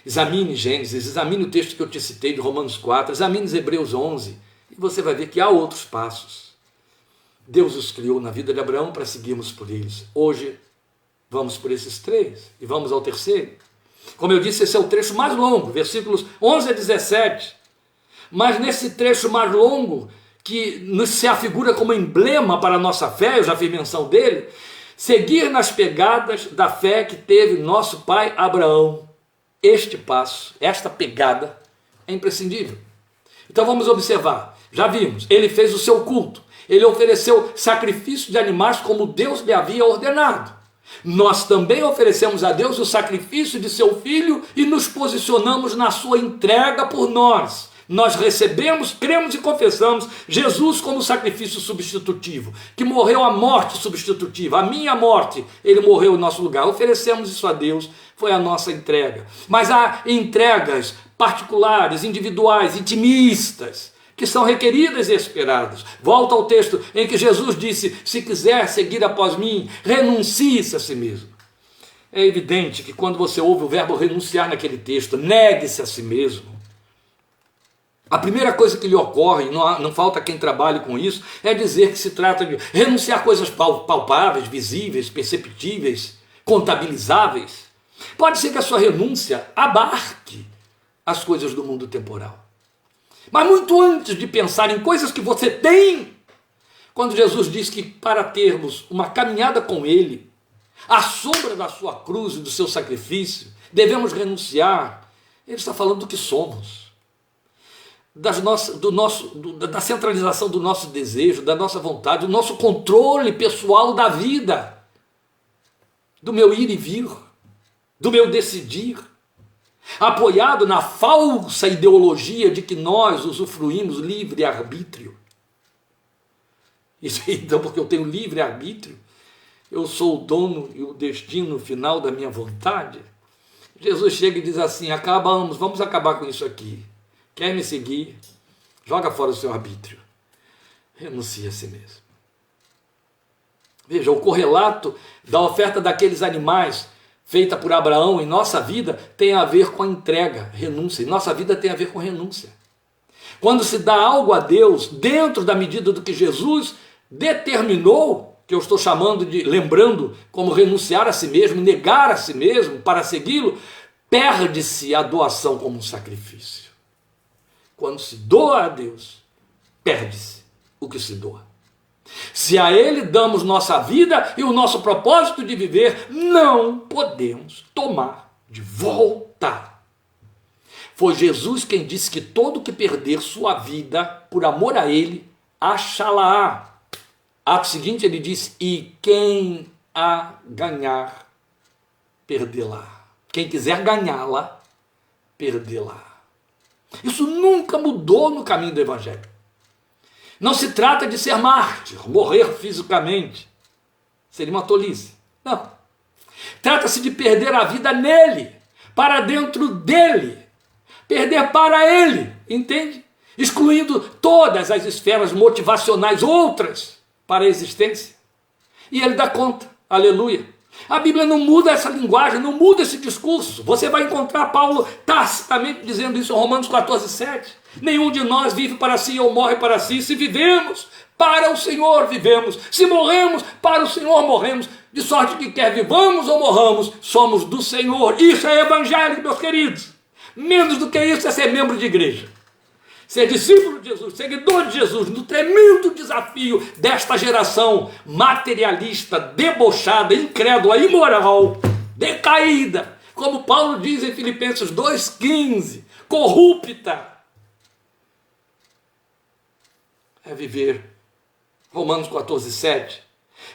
Examine Gênesis, examine o texto que eu te citei de Romanos 4, examine Hebreus 11, e você vai ver que há outros passos. Deus os criou na vida de Abraão para seguirmos por eles. Hoje vamos por esses três e vamos ao terceiro. Como eu disse, esse é o trecho mais longo, versículos 11 a 17. Mas nesse trecho mais longo, que nos se afigura como emblema para a nossa fé, eu já fiz menção dele, seguir nas pegadas da fé que teve nosso pai Abraão. Este passo, esta pegada é imprescindível. Então vamos observar, já vimos, ele fez o seu culto, ele ofereceu sacrifício de animais como Deus lhe havia ordenado. Nós também oferecemos a Deus o sacrifício de seu Filho e nos posicionamos na sua entrega por nós. Nós recebemos, cremos e confessamos Jesus como sacrifício substitutivo, que morreu a morte substitutiva, a minha morte, ele morreu em nosso lugar. Oferecemos isso a Deus, foi a nossa entrega. Mas há entregas particulares, individuais, intimistas, que são requeridas e esperadas. Volta ao texto em que Jesus disse: se quiser seguir após mim, renuncie-se a si mesmo. É evidente que quando você ouve o verbo renunciar naquele texto, negue-se a si mesmo, a primeira coisa que lhe ocorre, e não falta quem trabalhe com isso, é dizer que se trata de renunciar a coisas palpáveis, visíveis, perceptíveis, contabilizáveis. Pode ser que a sua renúncia abarque as coisas do mundo temporal. Mas muito antes de pensar em coisas que você tem, quando Jesus diz que para termos uma caminhada com Ele, à sombra da sua cruz e do seu sacrifício, devemos renunciar, Ele está falando do que somos, da centralização do nosso desejo, da nossa vontade, do nosso controle pessoal da vida, do meu ir e vir, do meu decidir, apoiado na falsa ideologia de que nós usufruímos livre-arbítrio. Então, porque eu tenho livre-arbítrio, eu sou o dono e o destino final da minha vontade. Jesus chega e diz assim: vamos acabar com isso aqui. Quer me seguir? Joga fora o seu arbítrio. Renuncia a si mesmo. Veja, o correlato da oferta daqueles animais feita por Abraão em nossa vida tem a ver com a entrega, renúncia. Em nossa vida tem a ver com renúncia. Quando se dá algo a Deus dentro da medida do que Jesus determinou, que eu estou chamando de, lembrando, como renunciar a si mesmo, negar a si mesmo para segui-lo, perde-se a doação como um sacrifício. Quando se doa a Deus, perde-se o que se doa. Se a Ele damos nossa vida e o nosso propósito de viver, não podemos tomar de volta. Foi Jesus quem disse que todo que perder sua vida por amor a Ele, achá-la-á. Ato seguinte ele diz: e quem a ganhar, perdê-la. Quem quiser ganhá-la, perdê-la. Isso nunca mudou no caminho do Evangelho. Não se trata de ser mártir, morrer fisicamente. Seria uma tolice. Não. Trata-se de perder a vida nele, para dentro dele. Perder para ele, entende? Excluindo todas as esferas motivacionais outras para a existência. E ele dá conta. Aleluia. A Bíblia não muda essa linguagem, não muda esse discurso. Você vai encontrar Paulo tacitamente dizendo isso em Romanos 14:7. Nenhum de nós vive para si ou morre para si. Se vivemos, para o Senhor vivemos. Se morremos, para o Senhor morremos. De sorte que quer vivamos ou morramos, somos do Senhor. Isso é evangelho, meus queridos. Menos do que isso é ser membro de igreja. Ser discípulo de Jesus, seguidor de Jesus, no tremendo desafio desta geração materialista, debochada, incrédula, imoral, decaída, como Paulo diz em Filipenses 2,15, corrupta. É viver, Romanos 14:7,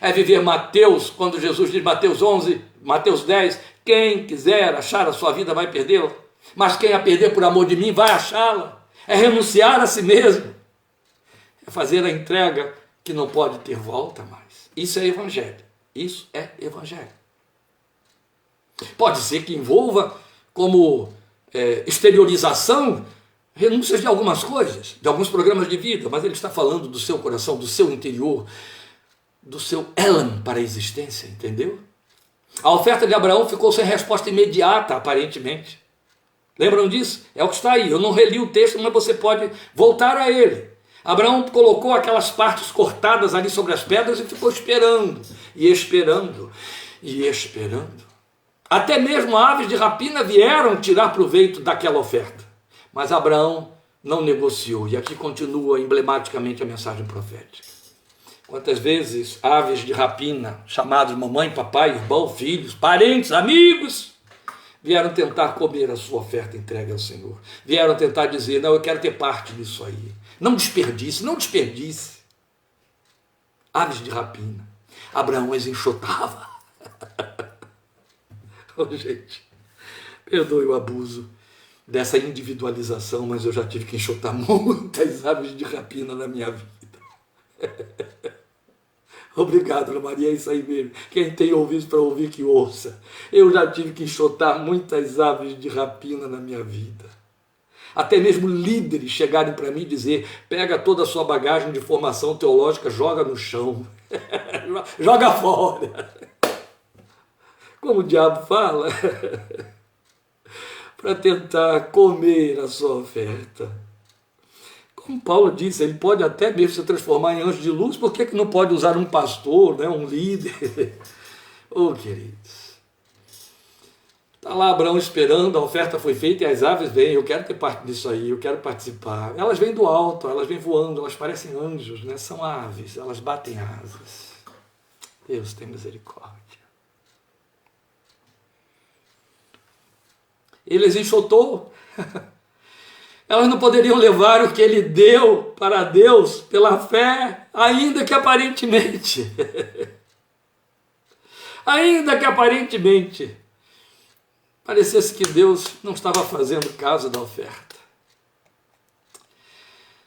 É viver Mateus, quando Jesus diz, Mateus 11, Mateus 10, quem quiser achar a sua vida vai perdê-la, mas quem a perder por amor de mim vai achá-la. É renunciar a si mesmo, é fazer a entrega que não pode ter volta mais. Isso é evangelho, isso é evangelho. Pode ser que envolva como exteriorização renúncias de algumas coisas, de alguns programas de vida, mas ele está falando do seu coração, do seu interior, do seu elan para a existência, entendeu? A oferta de Abraão ficou sem resposta imediata, aparentemente. Lembram disso? É o que está aí. Eu não reli o texto, mas você pode voltar a ele. Abraão colocou aquelas partes cortadas ali sobre as pedras e ficou esperando, e esperando, e esperando. Até mesmo aves de rapina vieram tirar proveito daquela oferta. Mas Abraão não negociou. E aqui continua emblematicamente a mensagem profética. Quantas vezes aves de rapina, chamados mamãe, papai, irmão, filhos, parentes, amigos, vieram tentar comer a sua oferta entregue ao Senhor. Vieram tentar dizer, não, eu quero ter parte disso aí. Não desperdice, não desperdice. Aves de rapina. Abraão as enxotava. Oh, gente, perdoe o abuso dessa individualização, mas eu já tive que enxotar muitas aves de rapina na minha vida. Obrigado, Ana Maria, é isso aí mesmo. Quem tem ouvidos para ouvir, que ouça. Eu já tive que enxotar muitas aves de rapina na minha vida. Até mesmo líderes chegarem para mim e dizer, pega toda a sua bagagem de formação teológica, joga no chão, joga fora. Como o diabo fala, para tentar comer a sua oferta. Como Paulo disse, ele pode até mesmo se transformar em anjo de luz, por que não pode usar um pastor, né, um líder? Oh, queridos. Está lá Abraão esperando, a oferta foi feita e as aves vêm, eu quero ter parte disso aí, eu quero participar. Elas vêm do alto, elas vêm voando, elas parecem anjos, né? São aves, elas batem asas. Deus tem misericórdia. Ele as enxotou. Elas não poderiam levar o que ele deu para Deus pela fé, ainda que aparentemente. Ainda que aparentemente parecesse que Deus não estava fazendo caso da oferta.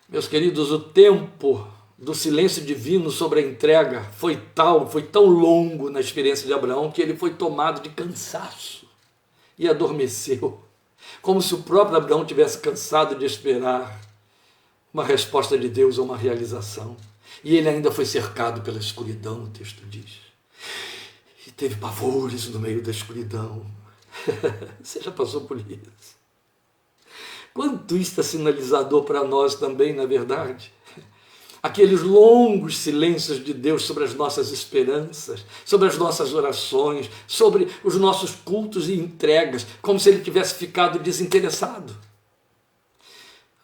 Meus queridos, o tempo do silêncio divino sobre a entrega foi tão longo na experiência de Abraão, que ele foi tomado de cansaço e adormeceu, como se o próprio Abraão tivesse cansado de esperar uma resposta de Deus ou uma realização. E ele ainda foi cercado pela escuridão, o texto diz. E teve pavores no meio da escuridão. Você já passou por isso? Quanto isso é sinalizador para nós também, na verdade? Aqueles longos silêncios de Deus sobre as nossas esperanças, sobre as nossas orações, sobre os nossos cultos e entregas, como se ele tivesse ficado desinteressado.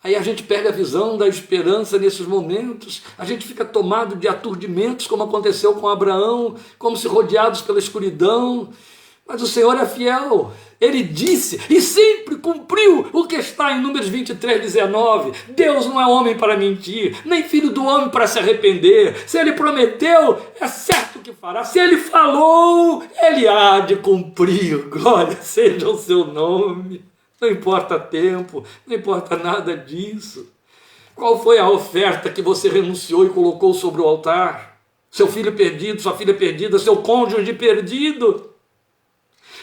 Aí a gente perde a visão da esperança nesses momentos, a gente fica tomado de aturdimentos, como aconteceu com Abraão, como se rodeados pela escuridão. Mas o Senhor é fiel, ele disse e sempre cumpriu o que está em Números 23:19. Deus não é homem para mentir, nem filho do homem para se arrepender. Se ele prometeu, é certo que fará. Se ele falou, ele há de cumprir. Glória seja o seu nome. Não importa tempo, não importa nada disso. Qual foi a oferta que você renunciou e colocou sobre o altar? Seu filho perdido, sua filha perdida, seu cônjuge perdido.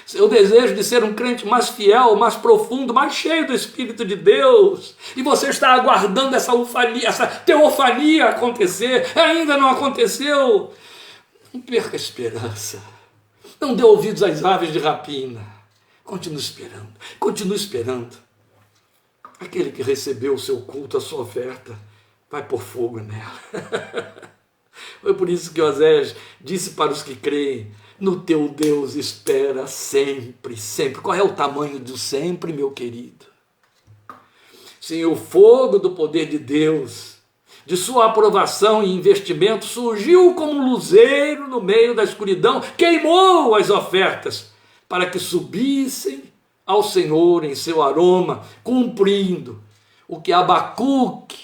Seu desejo de ser um crente mais fiel, mais profundo, mais cheio do Espírito de Deus. E você está aguardando essa teofania acontecer. Ainda não aconteceu. Não perca a esperança. Não dê ouvidos às aves de rapina. Continue esperando. Continue esperando. Aquele que recebeu o seu culto, a sua oferta, vai pôr fogo nela. Foi por isso que Osés disse para os que creem, no teu Deus espera sempre, sempre. Qual é o tamanho do sempre, meu querido? Sim, o fogo do poder de Deus, de sua aprovação e investimento, surgiu como um luzeiro no meio da escuridão, queimou as ofertas, para que subissem ao Senhor em seu aroma, cumprindo o que Abacuque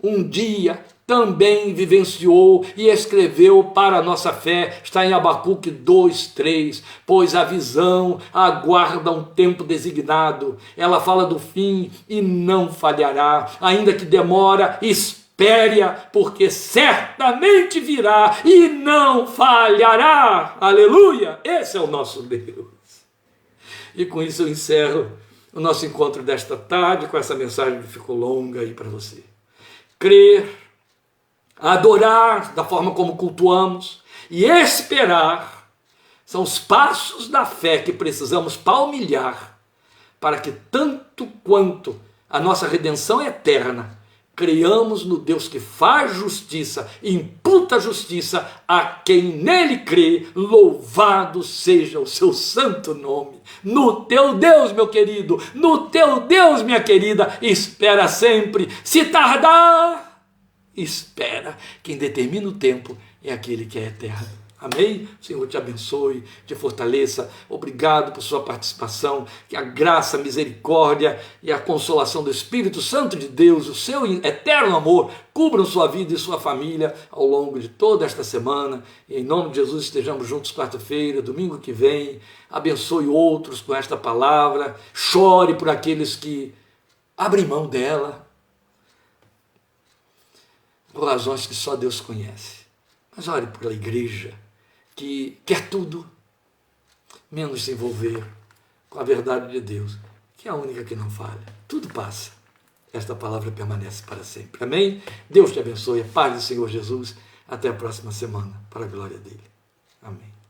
um dia também vivenciou e escreveu para a nossa fé. Está em Abacuque 2:3. Pois a visão aguarda um tempo designado. Ela fala do fim e não falhará. Ainda que demora, espere-a, porque certamente virá e não falhará. Aleluia! Esse é o nosso Deus. E com isso eu encerro o nosso encontro desta tarde, com essa mensagem que ficou longa aí para você. Crer, adorar da forma como cultuamos e esperar são os passos da fé que precisamos palmilhar para que, tanto quanto a nossa redenção é eterna, creiamos no Deus que faz justiça e imputa justiça a quem nele crê. Louvado seja o seu santo nome. No teu Deus, meu querido, no teu Deus, minha querida, espera sempre. Se tardar, espera. Quem determina o tempo é aquele que é eterno. Amém? O Senhor te abençoe, te fortaleça. Obrigado por sua participação. Que a graça, a misericórdia e a consolação do Espírito Santo de Deus, o seu eterno amor, cubram sua vida e sua família ao longo de toda esta semana. E em nome de Jesus estejamos juntos quarta-feira, domingo que vem. Abençoe outros com esta palavra. Chore por aqueles que abrem mão dela, por razões que só Deus conhece. Mas ore pela igreja, que quer tudo, menos se envolver com a verdade de Deus, que é a única que não falha. Tudo passa. Esta palavra permanece para sempre. Amém? Deus te abençoe. A paz do Senhor Jesus. Até a próxima semana, para a glória dele. Amém.